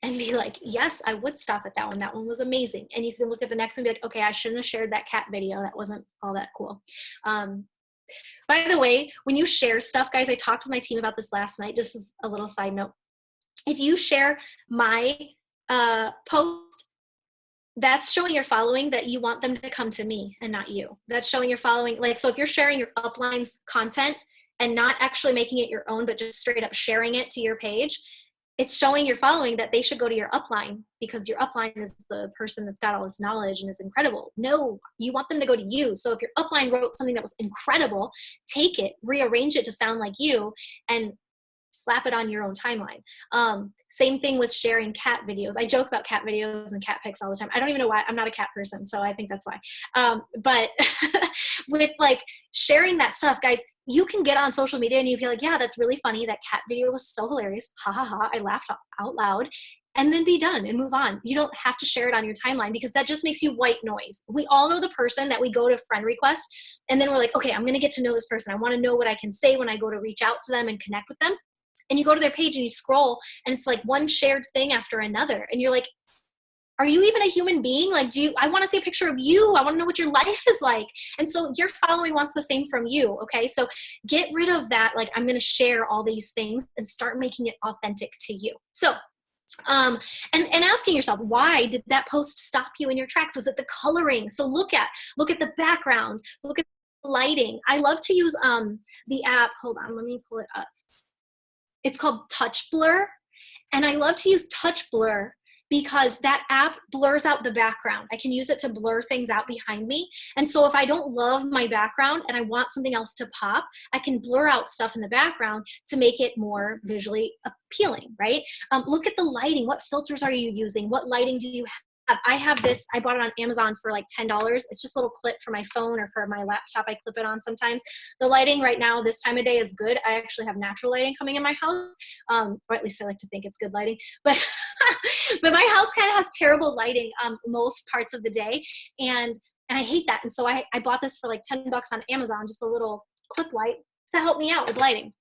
and be like, yes, I would stop at that one. That one was amazing. And you can look at the next one and be like, okay, I shouldn't have shared that cat video. That wasn't all that cool. By the way, when you share stuff, guys, I talked with my team about this last night, just as a little side note. If you share my post, that's showing your following that you want them to come to me and not you. That's showing your following, like, so if you're sharing your upline's content and not actually making it your own, but just straight up sharing it to your page, it's showing your following that they should go to your upline because your upline is the person that's got all this knowledge and is incredible. No, you want them to go to you. So if your upline wrote something that was incredible, take it, rearrange it to sound like you, and slap it on your own timeline. Same thing with sharing cat videos. I joke about cat videos and cat pics all the time. I don't even know why. I'm not a cat person, so I think that's why. But with like sharing that stuff, guys, you can get on social media and you'd be like, yeah, that's really funny. That cat video was so hilarious. Ha ha ha. I laughed out loud. And then be done and move on. You don't have to share it on your timeline because that just makes you white noise. We all know the person that we go to friend request and then we're like, okay, I'm going to get to know this person. I want to know what I can say when I go to reach out to them and connect with them. And you go to their page and you scroll and it's like one shared thing after another. And you're like, are you even a human being? Like, I want to see a picture of you. I want to know what your life is like. And so your following wants the same from you. Okay. So get rid of that. Like, I'm going to share all these things and start making it authentic to you. So, and asking yourself, why did that post stop you in your tracks? Was it the coloring? So look at the background, look at the lighting. I love to use, the app. Hold on. Let me pull it up. It's called Touch Blur. And I love to use Touch Blur because that app blurs out the background. I can use it to blur things out behind me. And so if I don't love my background and I want something else to pop, I can blur out stuff in the background to make it more visually appealing, right? Look at the lighting. What filters are you using? What lighting do you have? I have this, I bought it on Amazon for like $10. It's just a little clip for my phone or for my laptop. I clip it on sometimes. The lighting right now, this time of day is good. I actually have natural lighting coming in my house. Or at least I like to think it's good lighting, but, but my house kind of has terrible lighting most parts of the day. And I hate that. And so I bought this for like $10 on Amazon, just a little clip light to help me out with lighting.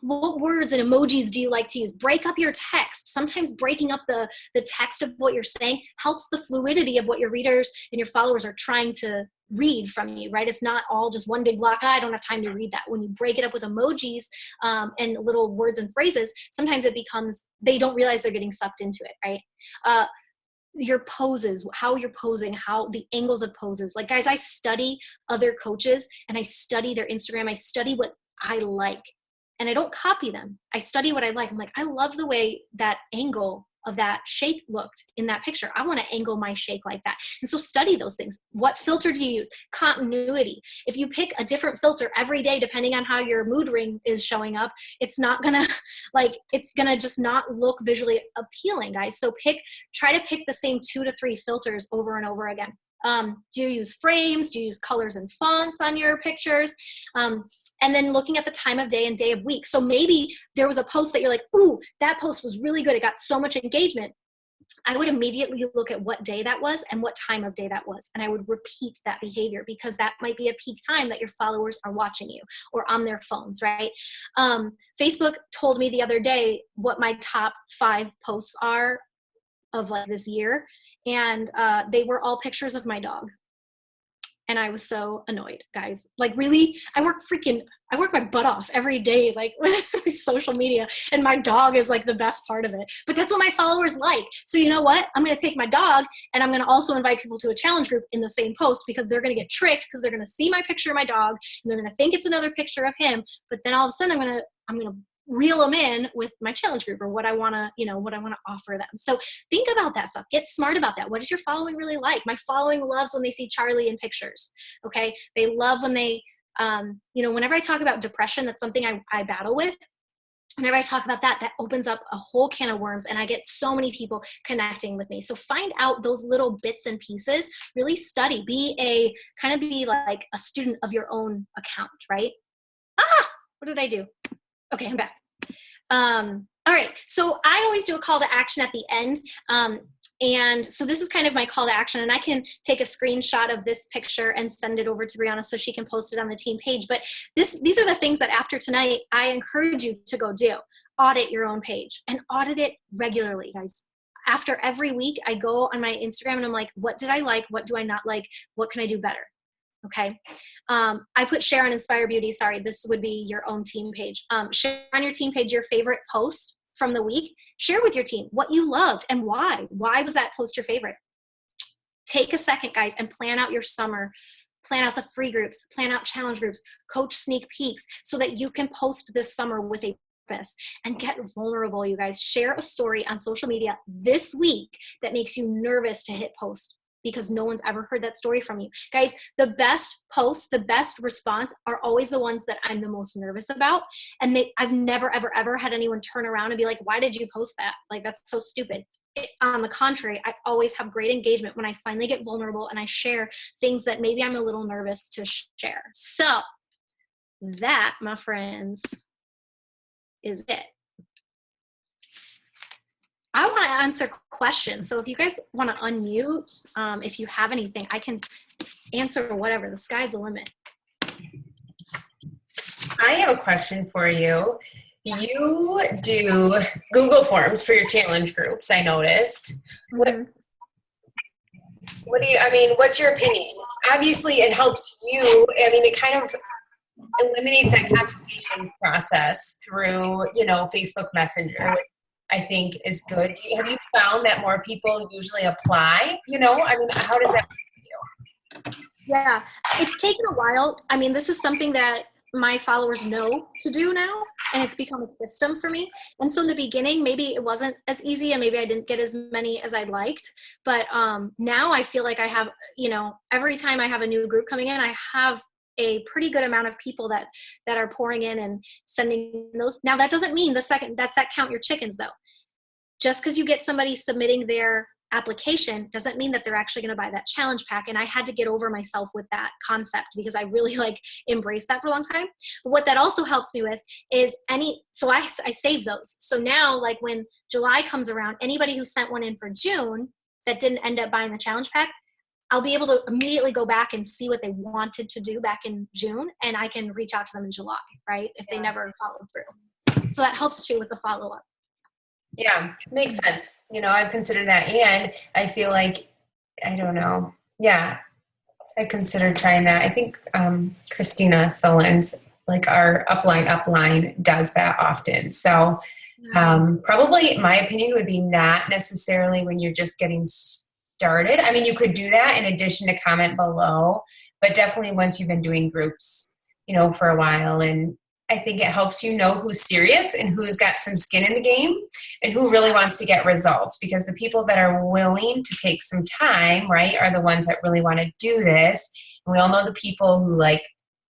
What words and emojis do you like to use? Break up your text. Sometimes breaking up the text of what you're saying helps the fluidity of what your readers and your followers are trying to read from you, right? It's not all just one big block. I don't have time to read that. When you break it up with emojis and little words and phrases, sometimes it becomes, they don't realize they're getting sucked into it, right? Your poses, how you're posing, how the angles of poses. Like, guys, I study other coaches and I study their Instagram. I study what I like. And I don't copy them. I study what I like. I'm like, I love the way that angle of that shake looked in that picture. I want to angle my shake like that. And so study those things. What filter do you use? Continuity. If you pick a different filter every day, depending on how your mood ring is showing up, it's not gonna it's gonna just not look visually appealing, guys. So try to pick the same 2 to 3 filters over and over again. Do you use frames? Do you use colors and fonts on your pictures? And then looking at the time of day and day of week. So maybe there was a post that you're like, ooh, that post was really good. It got so much engagement. I would immediately look at what day that was and what time of day that was. And I would repeat that behavior because that might be a peak time that your followers are watching you or on their phones, right? Facebook told me the other day what my top 5 posts are of like this year. And they were all pictures of my dog. And I was so annoyed, guys. Like, really? I work my butt off every day, like with social media, and my dog is like the best part of it. But that's what my followers like. So you know what? I'm going to take my dog, and I'm going to also invite people to a challenge group in the same post, because they're going to get tricked, because they're going to see my picture of my dog, and they're going to think it's another picture of him. But then all of a sudden, I'm going to reel them in with my challenge group or what I want to offer them. So think about that stuff. Get smart about that. What does your following really like? My following loves when they see Charlie in pictures. Okay. They love when they, whenever I talk about depression, that's something I battle with. Whenever I talk about that opens up a whole can of worms, and I get so many people connecting with me. So find out those little bits and pieces, really study, be like a student of your own account, right? What did I do? Okay, I'm back. All right, so I always do a call to action at the end. And so this is kind of my call to action, and I can take a screenshot of this picture and send it over to Brianna so she can post it on the team page. But these are the things that after tonight, I encourage you to go do. Audit your own page, and audit it regularly, guys. After every week, I go on my Instagram and I'm like, what did I like? What do I not like? What can I do better? Okay. I put share on Inspire Beauty. Sorry, this would be your own team page. Share on your team page your favorite post from the week. Share with your team what you loved and why. Why was that post your favorite? Take a second, guys, and plan out your summer. Plan out the free groups, plan out challenge groups, coach sneak peeks, so that you can post this summer with a purpose. And get vulnerable, you guys. Share a story on social media this week that makes you nervous to hit post, because no one's ever heard that story from you. Guys, the best posts, the best response are always the ones that I'm the most nervous about. And I've never, ever, ever had anyone turn around and be like, why did you post that? Like, that's so stupid. On the contrary, I always have great engagement when I finally get vulnerable and I share things that maybe I'm a little nervous to share. So that, my friends, is it. I want to answer questions. So if you guys want to unmute, if you have anything, I can answer whatever. The sky's the limit. I have a question for you. You do Google Forms for your challenge groups, I noticed. Mm-hmm. What's your opinion? Obviously, it helps you. It kind of eliminates that consultation process through, Facebook Messenger, which I think is good. Have you found that more people usually apply? How does that work for you? Yeah, it's taken a while. This is something that my followers know to do now, and it's become a system for me. And so in the beginning, maybe it wasn't as easy, and maybe I didn't get as many as I'd liked. But now I feel like I have, every time I have a new group coming in, I have a pretty good amount of people that are pouring in and sending those. Now that doesn't mean that count your chickens though. Just because you get somebody submitting their application doesn't mean that they're actually going to buy that challenge pack. And I had to get over myself with that concept because I really embraced that for a long time. But what that also helps me with is I save those. So now when July comes around, anybody who sent one in for June that didn't end up buying the challenge pack, I'll be able to immediately go back and see what they wanted to do back in June, and I can reach out to them in July, right? If they never followed through. So that helps too with the follow-up. Yeah, makes sense. I've considered that, and I feel like, I don't know. Yeah, I considered trying that. I think Christina Sullins, our upline does that often. So probably my opinion would be not necessarily when you're just getting started. You could do that in addition to comment below, but definitely once you've been doing groups, for a while. And I think it helps you know who's serious and who's got some skin in the game and who really wants to get results, because the people that are willing to take some time, right, are the ones that really want to do this. And we all know the people who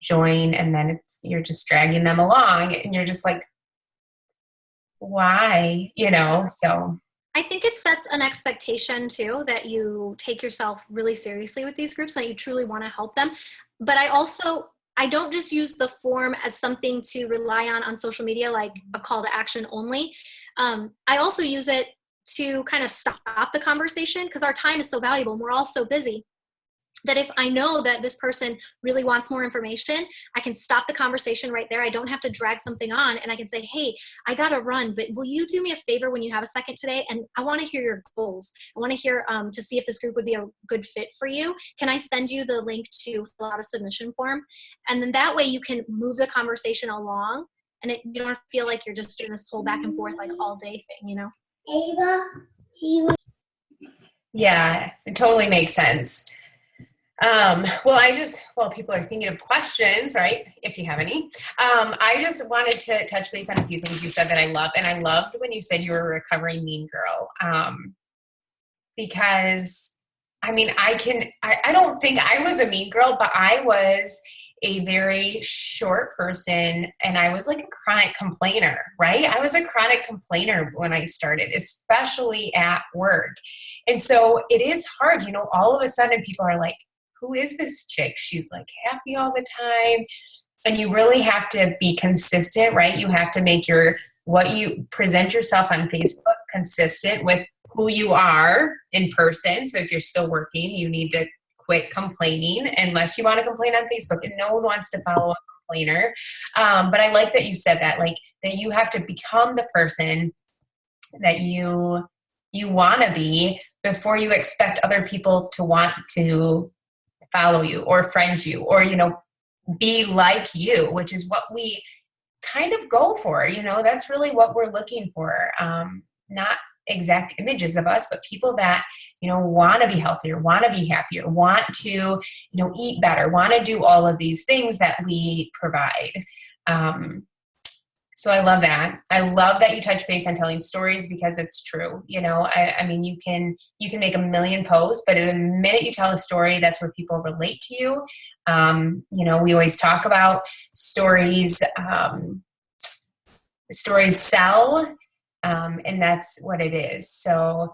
join and then you're just dragging them along and you're just like, why, so. I think it sets an expectation too, that you take yourself really seriously with these groups, that you truly want to help them. But I don't just use the form as something to rely on social media, like a call to action only. I also use it to kind of stop the conversation, because our time is so valuable and we're all so busy, that if I know that this person really wants more information, I can stop the conversation right there. I don't have to drag something on, and I can say, hey, I gotta run, but will you do me a favor when you have a second today? And I wanna hear your goals. I wanna hear to see if this group would be a good fit for you. Can I send you the link to fill out a submission form? And then that way you can move the conversation along, and you don't feel like you're just doing this whole back and forth like all day thing, you know? Yeah, it totally makes sense. While people are thinking of questions, right, if you have any, I just wanted to touch base on a few things you said that I love. And I loved when you said you were a recovering mean girl, because I don't think I was a mean girl, but I was a very short person, and I was like a chronic complainer, right? I was a chronic complainer when I started, especially at work. And so it is hard, all of a sudden people are like, who is this chick? She's like happy all the time. And you really have to be consistent, right? You have to make what you present yourself on Facebook consistent with who you are in person. So if you're still working, you need to quit complaining, unless you want to complain on Facebook, and no one wants to follow a complainer. But I like that you said that, like that you have to become the person that you want to be before you expect other people to want to follow you or friend you or, be like you, which is what we kind of go for. That's really what we're looking for. Not exact images of us, but people that, want to be healthier, want to be happier, want to, eat better, want to do all of these things that we provide. So I love that. I love that you touch base on telling stories, because it's true. You can make a million posts, but the minute you tell a story, that's where people relate to you. We always talk about stories. Stories sell, and that's what it is. So,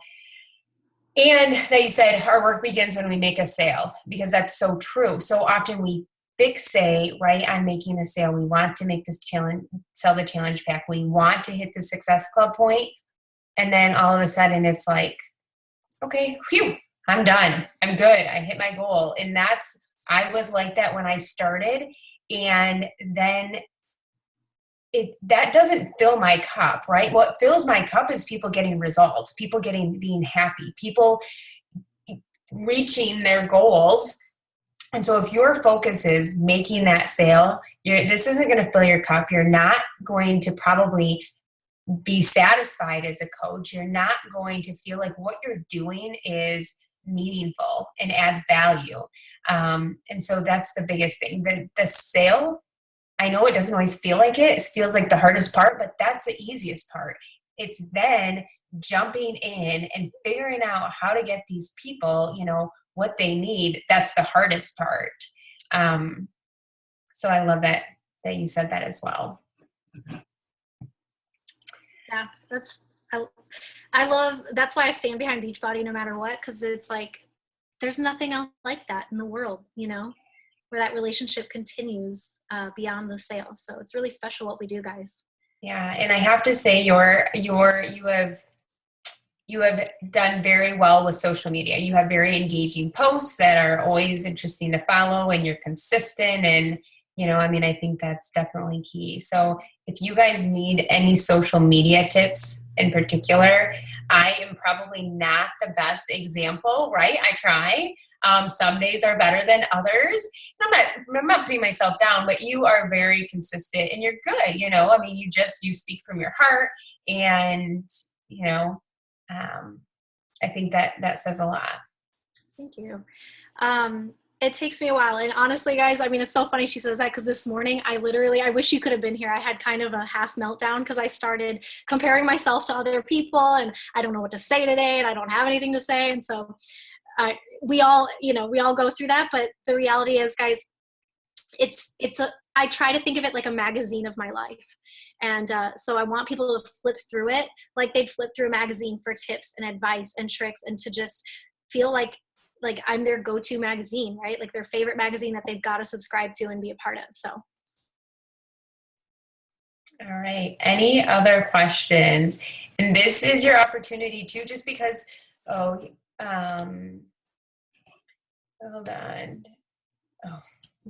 and that you said our work begins when we make a sale, because that's so true. So often we fixate, right, on making a sale. We want to make this challenge, sell the challenge pack. We want to hit the Success Club point. And then all of a sudden it's like, okay, phew, I'm done. I'm good. I hit my goal. And I was like that when I started. And then that doesn't fill my cup, right? What fills my cup is people getting results, people being happy, people reaching their goals. And so if your focus is making that sale, this isn't going to fill your cup. You're not going to probably be satisfied as a coach. You're not going to feel like what you're doing is meaningful and adds value. And so that's the biggest thing. The sale, I know it doesn't always feel like it. It feels like the hardest part, but that's the easiest part. It's then jumping in and figuring out how to get these people, what they need. That's the hardest part. So I love that you said that as well. Yeah, I love, that's why I stand behind Beachbody no matter what, because it's like, there's nothing else like that in the world, where that relationship continues beyond the sale. So it's really special what we do, guys. Yeah, and I have to say you have done very well with social media. You have very engaging posts that are always interesting to follow, and you're consistent. And, I think that's definitely key. So if you guys need any social media tips in particular, I am probably not the best example, right? I try. Some days are better than others. I'm not putting myself down, but you are very consistent and you're good. You speak from your heart, and, I think that says a lot. Thank you. It takes me a while. And honestly, guys, it's so funny she says that, because this morning I wish you could have been here. I had kind of a half meltdown because I started comparing myself to other people, and I don't know what to say today, and I don't have anything to say. And so we all go through that. But the reality is, guys, I try to think of it like a magazine of my life. And so I want people to flip through it like they'd flip through a magazine for tips and advice and tricks, and to just feel like I'm their go-to magazine, right? Like their favorite magazine that they've got to subscribe to and be a part of. So All right. Any other questions? And this is your opportunity too, just because, oh, hold on. Oh,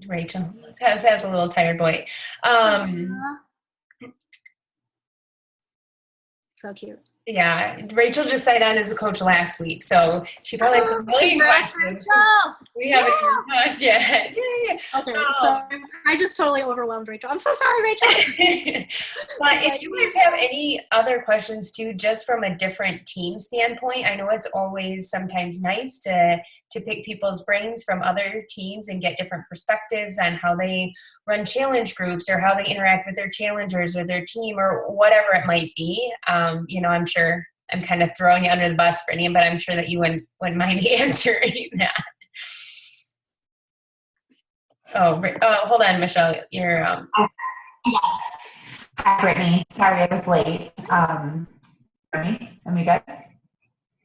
Rachel has a little tired boy. So cute. Yeah, Rachel just signed on as a coach last week, so she probably has a million questions. We haven't even talked yet. Yay. Okay, so I just totally overwhelmed Rachel. I'm so sorry, Rachel. But if you guys have any other questions too, just from a different team standpoint, I know it's always sometimes nice to pick people's brains from other teams and get different perspectives on how they run challenge groups or how they interact with their challengers or their team or whatever it might be. I'm sure I'm kind of throwing you under the bus, Brittany, but I'm sure that you wouldn't mind answering that. Oh, hold on, Michelle. You're Hi, Brittany. Sorry I was late. Brittany, am I good?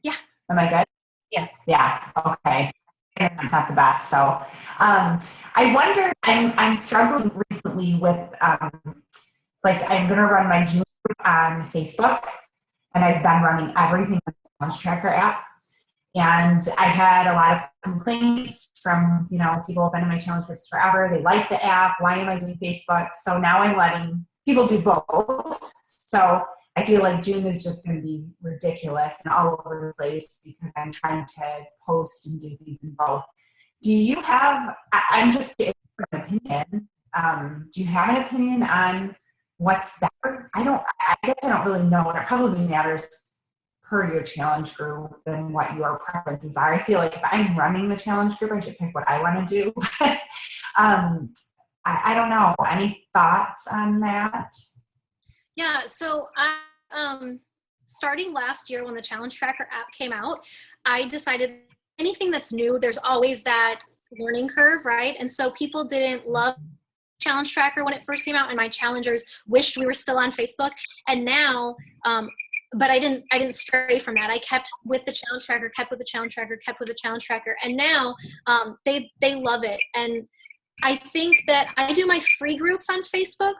Yeah. Am I good? Yeah. Yeah. Okay. It's not the best. So, I wonder. I'm struggling recently with I'm going to run my June group on Facebook, and I've been running everything on the Challenge Tracker app. And I had a lot of complaints from, people who've been in my challenge groups forever. They like the app. Why am I doing Facebook? So now I'm letting people do both. So I feel like June is just going to be ridiculous and all over the place because I'm trying to post and do things in both. Do you have, I'm just getting an opinion. Do you have an opinion on what's better? I guess I don't really know. And it probably matters per your challenge group and what your preferences are. I feel like if I'm running the challenge group, I should pick what I want to do. I don't know. Any thoughts on that? Yeah, so I starting last year when the Challenge Tracker app came out, I decided anything that's new, there's always that learning curve, right? And so people didn't love Challenge Tracker when it first came out, and my challengers wished we were still on Facebook. And now, but I didn't stray from that. I kept with the Challenge Tracker, kept with the Challenge Tracker, kept with the Challenge Tracker, and now they love it. And I think that I do my free groups on Facebook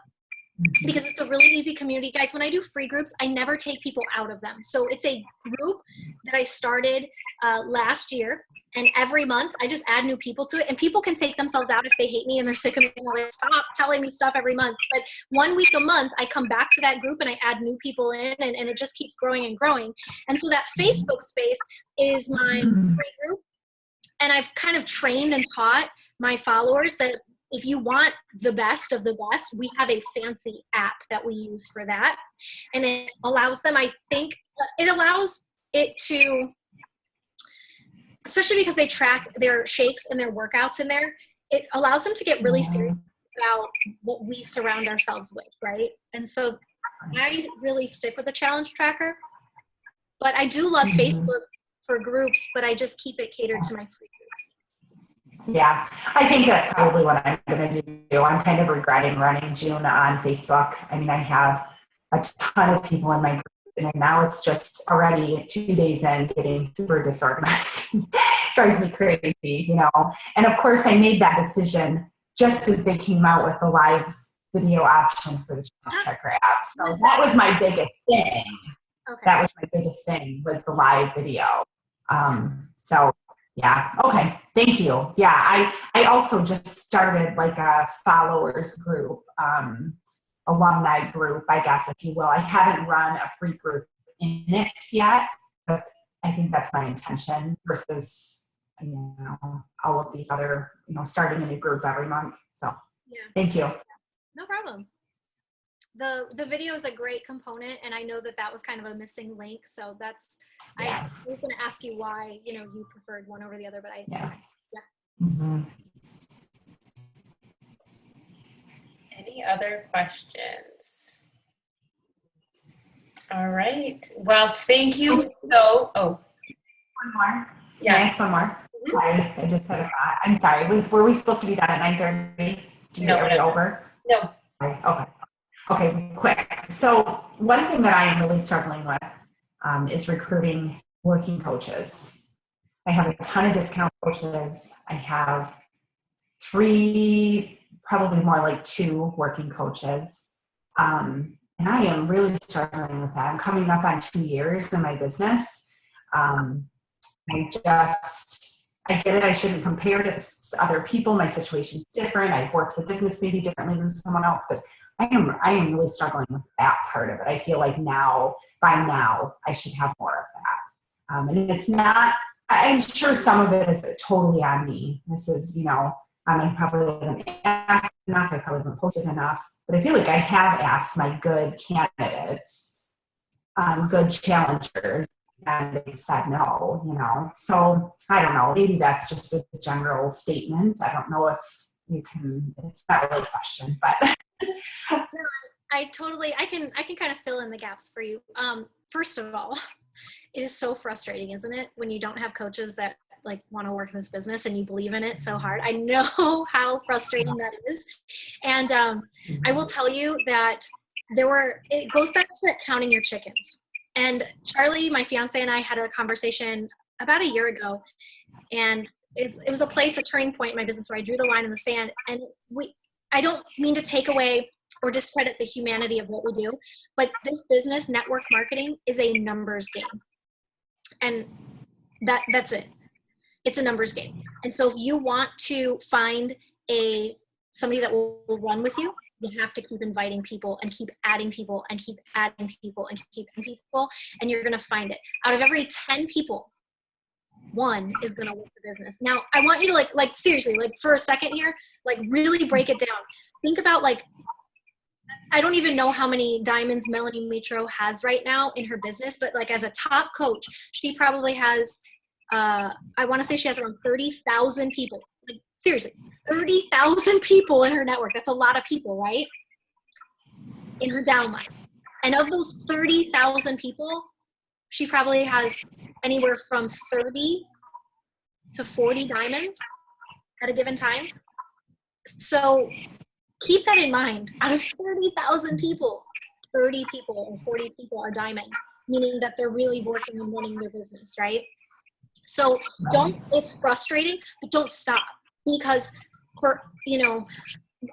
because it's a really easy community. Guys, when I do free groups, I never take people out of them. So it's a group that I started last year, and every month I just add new people to it, and people can take themselves out if they hate me and they're sick of me and they're like, stop telling me stuff every month. But 1 week a month, I come back to that group and I add new people in, and it just keeps growing and growing. And so that Facebook space is my free group. And I've kind of trained and taught my followers that if you want the best of the best, we have a fancy app that we use for that. And it allows them, I think, it allows it to, especially because they track their shakes and their workouts in there, it allows them to get really serious about what we surround ourselves with, right? And so I really stick with the Challenge Tracker, but I do love Facebook for groups, but I just keep it catered to my free groups. Yeah, I think that's probably what I'm going to do. I'm kind of regretting running June on Facebook. I mean, I have a ton of people in my group, and now it's just already 2 days in getting super disorganized. Drives me crazy, And of course, I made that decision just as they came out with the live video option for the Challenge Tracker app. So that was my biggest thing. Okay. That was my biggest thing, was the live video. So yeah. Okay. Thank you. Yeah. I also just started like a followers group, alumni group, I guess, if you will. I haven't run a free group in it yet, but I think that's my intention versus, all of these other, starting a new group every month. So yeah. Thank you. No problem. The video is a great component, and I know that was kind of a missing link. So that's, I was going to ask you why, you preferred one over the other, but Any other questions? All right. Well, thank you. One more. Yeah. Can I ask one more? Sorry, I just had a thought. I'm sorry. Were we supposed to be done at 9:30? Are we over? No. Okay, quick. So one thing that I am really struggling with is recruiting working coaches. I have a ton of discount coaches. I have 3, probably more like 2 working coaches. And I am really struggling with that. I'm coming up on 2 years in my business. I get it. I shouldn't compare to other people. My situation's different. I've worked the business maybe differently than someone else, but I am really struggling with that part of it. I feel like by now, I should have more of that. And it's not, I'm sure some of it is totally on me. This is, I probably haven't asked enough. I probably haven't posted enough, but I feel like I have asked my good candidates, good challengers, and they said no, So I don't know, maybe that's just a general statement. I don't know if it's not really a question, but. I can kind of fill in the gaps for you. First of all, it is so frustrating, isn't it? When you don't have coaches that like want to work in this business and you believe in it so hard. I know how frustrating that is. And I will tell you that it goes back to that counting your chickens. And Charlie, my fiance, and I had a conversation about a year ago, and it was a turning point in my business where I drew the line in the sand. And I don't mean to take away or discredit the humanity of what we do, but this business, network marketing, is a numbers game. And that's it. It's a numbers game. And so if you want to find somebody that will run with you, you have to keep inviting people and keep adding people and keep adding people and keep adding people, and you're going to find it. Out of every 10 people, one is going to work the business. Now, I want you to like seriously, like for a second here, like really break it down. Think about I don't even know how many diamonds Melanie Mitro has right now in her business, but like as a top coach, she probably has, I want to say she has around 30,000 people. Like seriously, 30,000 people in her network. That's a lot of people, right? In her downline. And of those 30,000 people, she probably has anywhere from 30 to 40 diamonds at a given time. So keep that in mind. Out of 30,000 people, 30 people or 40 people are diamond, meaning that they're really working and running their business, right? So it's frustrating, but don't stop, because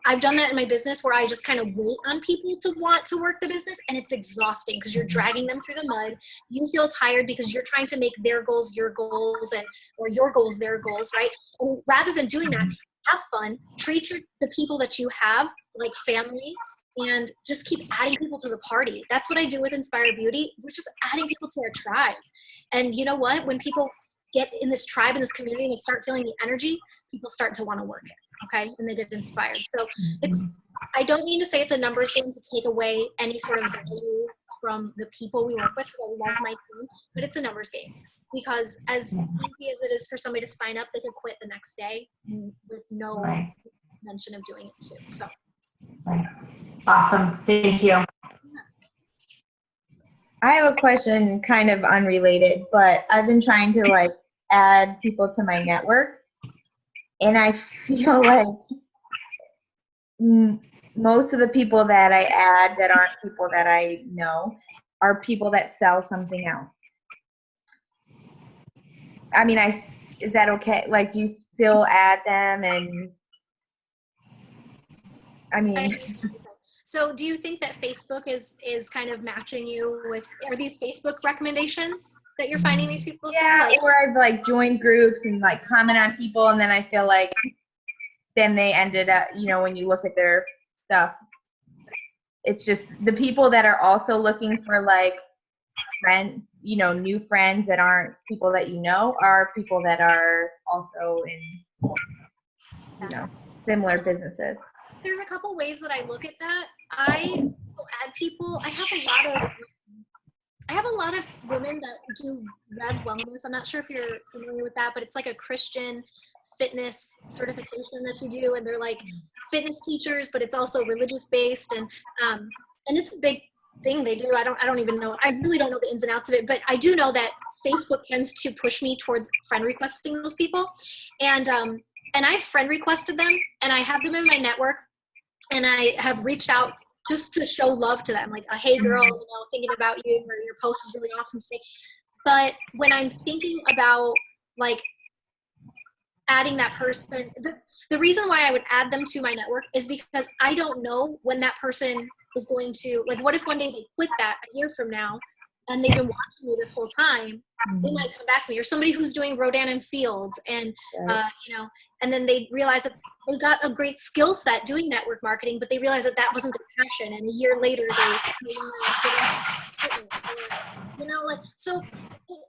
I've done that in my business where I just kind of wait on people to want to work the business, and it's exhausting because you're dragging them through the mud. You feel tired because you're trying to make their goals your goals, or your goals their goals, right? And rather than doing that, have fun, treat the people that you have like family, and just keep adding people to the party. That's what I do with Inspire Beauty. We're just adding people to our tribe. And you know what? When people get in this tribe, in this community, and they start feeling the energy, people start to want to work it, okay? And they get inspired. So I don't mean to say it's a numbers game to take away any sort of value from the people we work with. I love my team, but it's a numbers game. Because as easy as it is for somebody to sign up, they can quit the next day with no mention of doing it too. So, Awesome. Thank you. I have a question kind of unrelated, but I've been trying to add people to my network, and I feel like most of the people that I add that aren't people that I know are people that sell something else. I mean, is that okay? Like, do you still add them? And I mean, so do you think that Facebook is kind of matching you with, are these Facebook recommendations that you're finding these people? Yeah, or I've joined groups and comment on people, and then I feel like then they ended up, when you look at their stuff, it's just the people that are also looking for friends, new friends that aren't people that are people that are also in, similar businesses. There's a couple ways that I look at that. I will add people. I have a lot of women that do Rev Wellness. I'm not sure if you're familiar with that, but it's like a Christian fitness certification that you do, and they're like fitness teachers, but it's also religious based, and it's a big thing they do. I don't even know. I really don't know the ins and outs of it, but I do know that Facebook tends to push me towards friend requesting those people, and I've friend requested them, and I have them in my network, and I have reached out just to show love to them, like, hey girl, thinking about you, or your post is really awesome today. But when I'm thinking about adding that person. The reason why I would add them to my network is because I don't know when that person is going to, like, what if one day they quit that a year from now and they've been watching me this whole time, they might come back to me, or somebody who's doing Rodan and Fields and, you know, and then they realize that they got a great skill set doing network marketing, but they realized that that wasn't their passion. And a year later, you know, like, so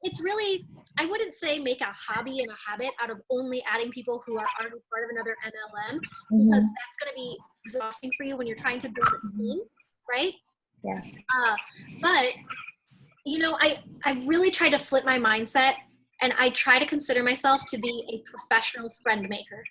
it's really, I wouldn't say make a hobby and a habit out of only adding people who are already part of another MLM, because that's going to be exhausting for you when you're trying to build a team, right? Yeah. But, you know, I really try to flip my mindset, and I try to consider myself to be a professional friend maker.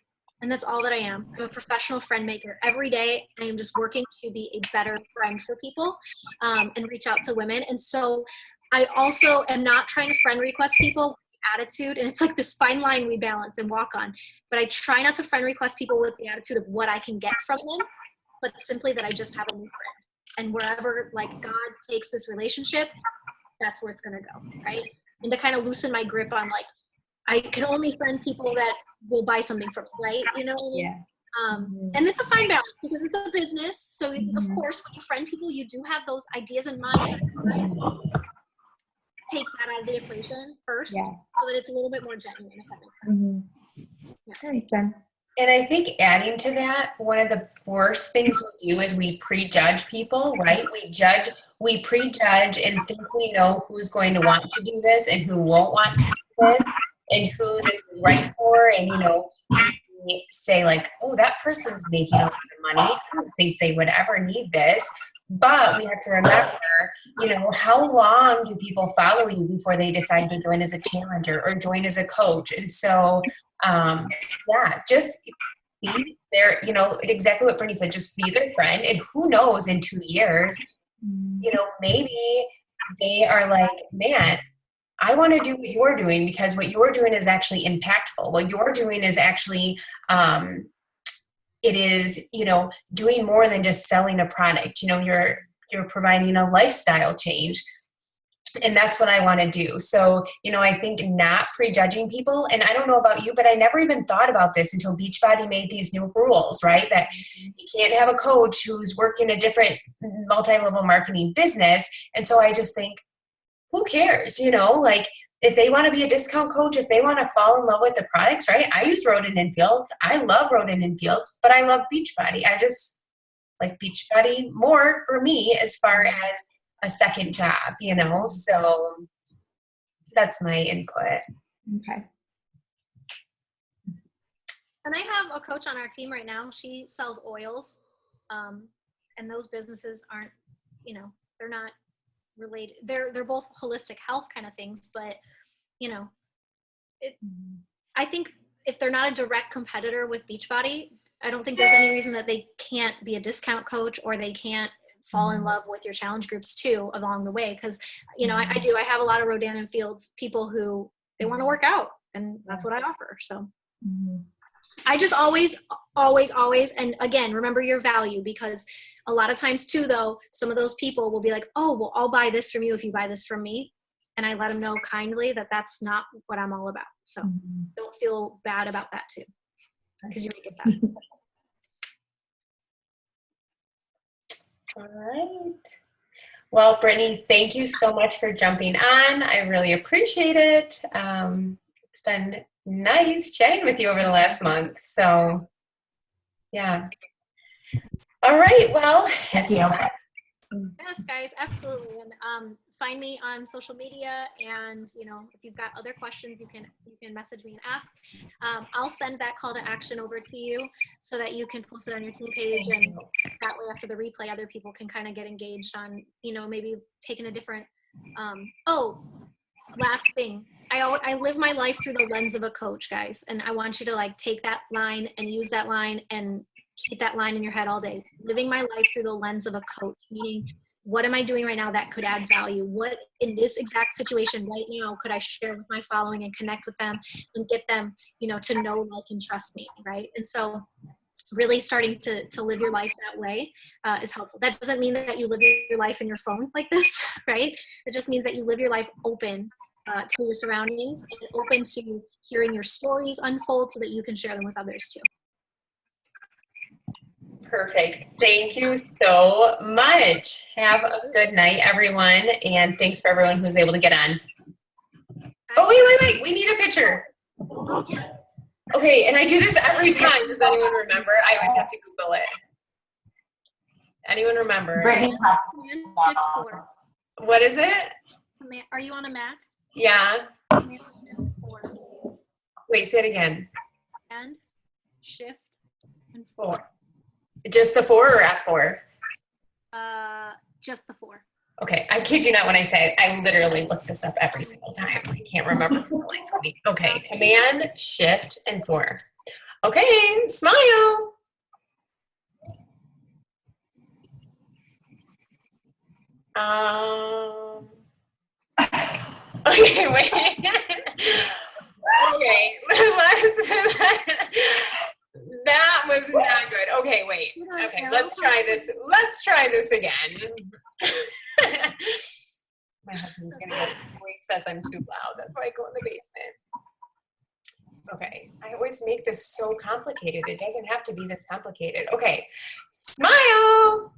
And that's all that I am. I'm a professional friend maker. Every day I am just working to be a better friend for people, and reach out to women. And so I also am not trying to friend request people with the attitude, and it's like this fine line we balance and walk on. But I try not to friend request people with the attitude of what I can get from them, but simply that I just have a new friend. And wherever, like, God takes this relationship, that's where it's going to go, right? And to kind of loosen my grip on, like, I can only friend people that will buy something from me, right? You know what I mean? Yeah. And it's a fine balance because it's a business. So of course, when you friend people, you do have those ideas in mind, right? Take that out of the equation first, so that it's a little bit more genuine, if that makes sense. Yeah. That makes sense. And I think adding to that, one of the worst things we do is we prejudge people, right? We prejudge and think we know who's going to want to do this and who won't want to do this and who this is right for. And, you know, we say like, oh, that person's making a lot of money. I don't think they would ever need this. But we have to remember, you know, how long do people follow you before they decide to join as a challenger or join as a coach? And so, just be there, you know, exactly what Brittany said, just be their friend. And who knows, in 2 years, you know, maybe they are like, man, I want to do what you're doing because what you're doing is actually impactful. What you're doing is actually, it is, you know, doing more than just selling a product. You know, you're providing a lifestyle change. And that's what I want to do. So, you know, I think not prejudging people, and I don't know about you, but I never even thought about this until Beachbody made these new rules, right? That you can't have a coach who's working a different multi-level marketing business. And so I just think, who cares? You know, like, if they want to be a discount coach, if they want to fall in love with the products, right? I use Rodan and Fields. I love Rodan and Fields, but I love Beachbody. I just like Beachbody more for me as far as a second job, you know? So that's my input. Okay. And I have a coach on our team right now. She sells oils. And those businesses aren't, you know, they're not related. They're both holistic health kind of things, but, you know, I think if they're not a direct competitor with Beachbody, I don't think there's any reason that they can't be a discount coach or they can't fall in love with your challenge groups too along the way. Because, you know, I have a lot of Rodan and Fields people who they want to work out, and that's what I offer. So I just always, and again, remember your value, because a lot of times too, though, some of those people will be like, oh, well, I'll buy this from you if you buy this from me. And I let them know kindly that that's not what I'm all about. So don't feel bad about that too, because you make it bad. All right. Well, Brittany, thank you so much for jumping on. I really appreciate it. It's been nice chatting with you over the last month. So, yeah. All right. Well, Thank you. Yes, guys, absolutely. And find me on social media, and you know, if you've got other questions, you can message me and ask. I'll send that call to action over to you so that you can post it on your team page, and that way after the replay, other people can kind of get engaged on, you know, maybe taking a different last thing. I live my life through the lens of a coach, guys, and I want you to like take that line and use that line and keep that line in your head all day. Living my life through the lens of a coach, meaning what am I doing right now that could add value? What in this exact situation right now could I share with my following and connect with them and get them, you know, to know, like, and trust me, right? And so really starting to live your life that way is helpful. That doesn't mean that you live your life in your phone like this, right? It just means that you live your life open to your surroundings and open to hearing your stories unfold so that you can share them with others too. Perfect. Thank you so much. Have a good night, everyone. And thanks for everyone who's able to get on. Oh, wait. We need a picture. Okay, and I do this every time. Does anyone remember? I always have to Google it. Anyone remember? Brittany, What is it? Are you on a Mac? Yeah. Wait, say it again. And shift and 4. Just the 4 or F4? just the 4. Okay, I kid you not when I say it. I literally look this up every single time. I can't remember for the life of me. Okay, Command, Shift, and 4. Okay, smile. Okay, wait. Okay, that was not good. Okay, wait. Okay, let's try this. Let's try this again. My husband's gonna get always says I'm too loud. That's why I go in the basement. Okay, I always make this so complicated. It doesn't have to be this complicated. Okay, smile.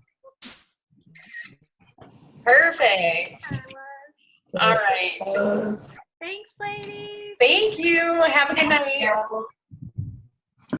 Perfect. All right. Thanks, ladies. Thank you. Have a good night.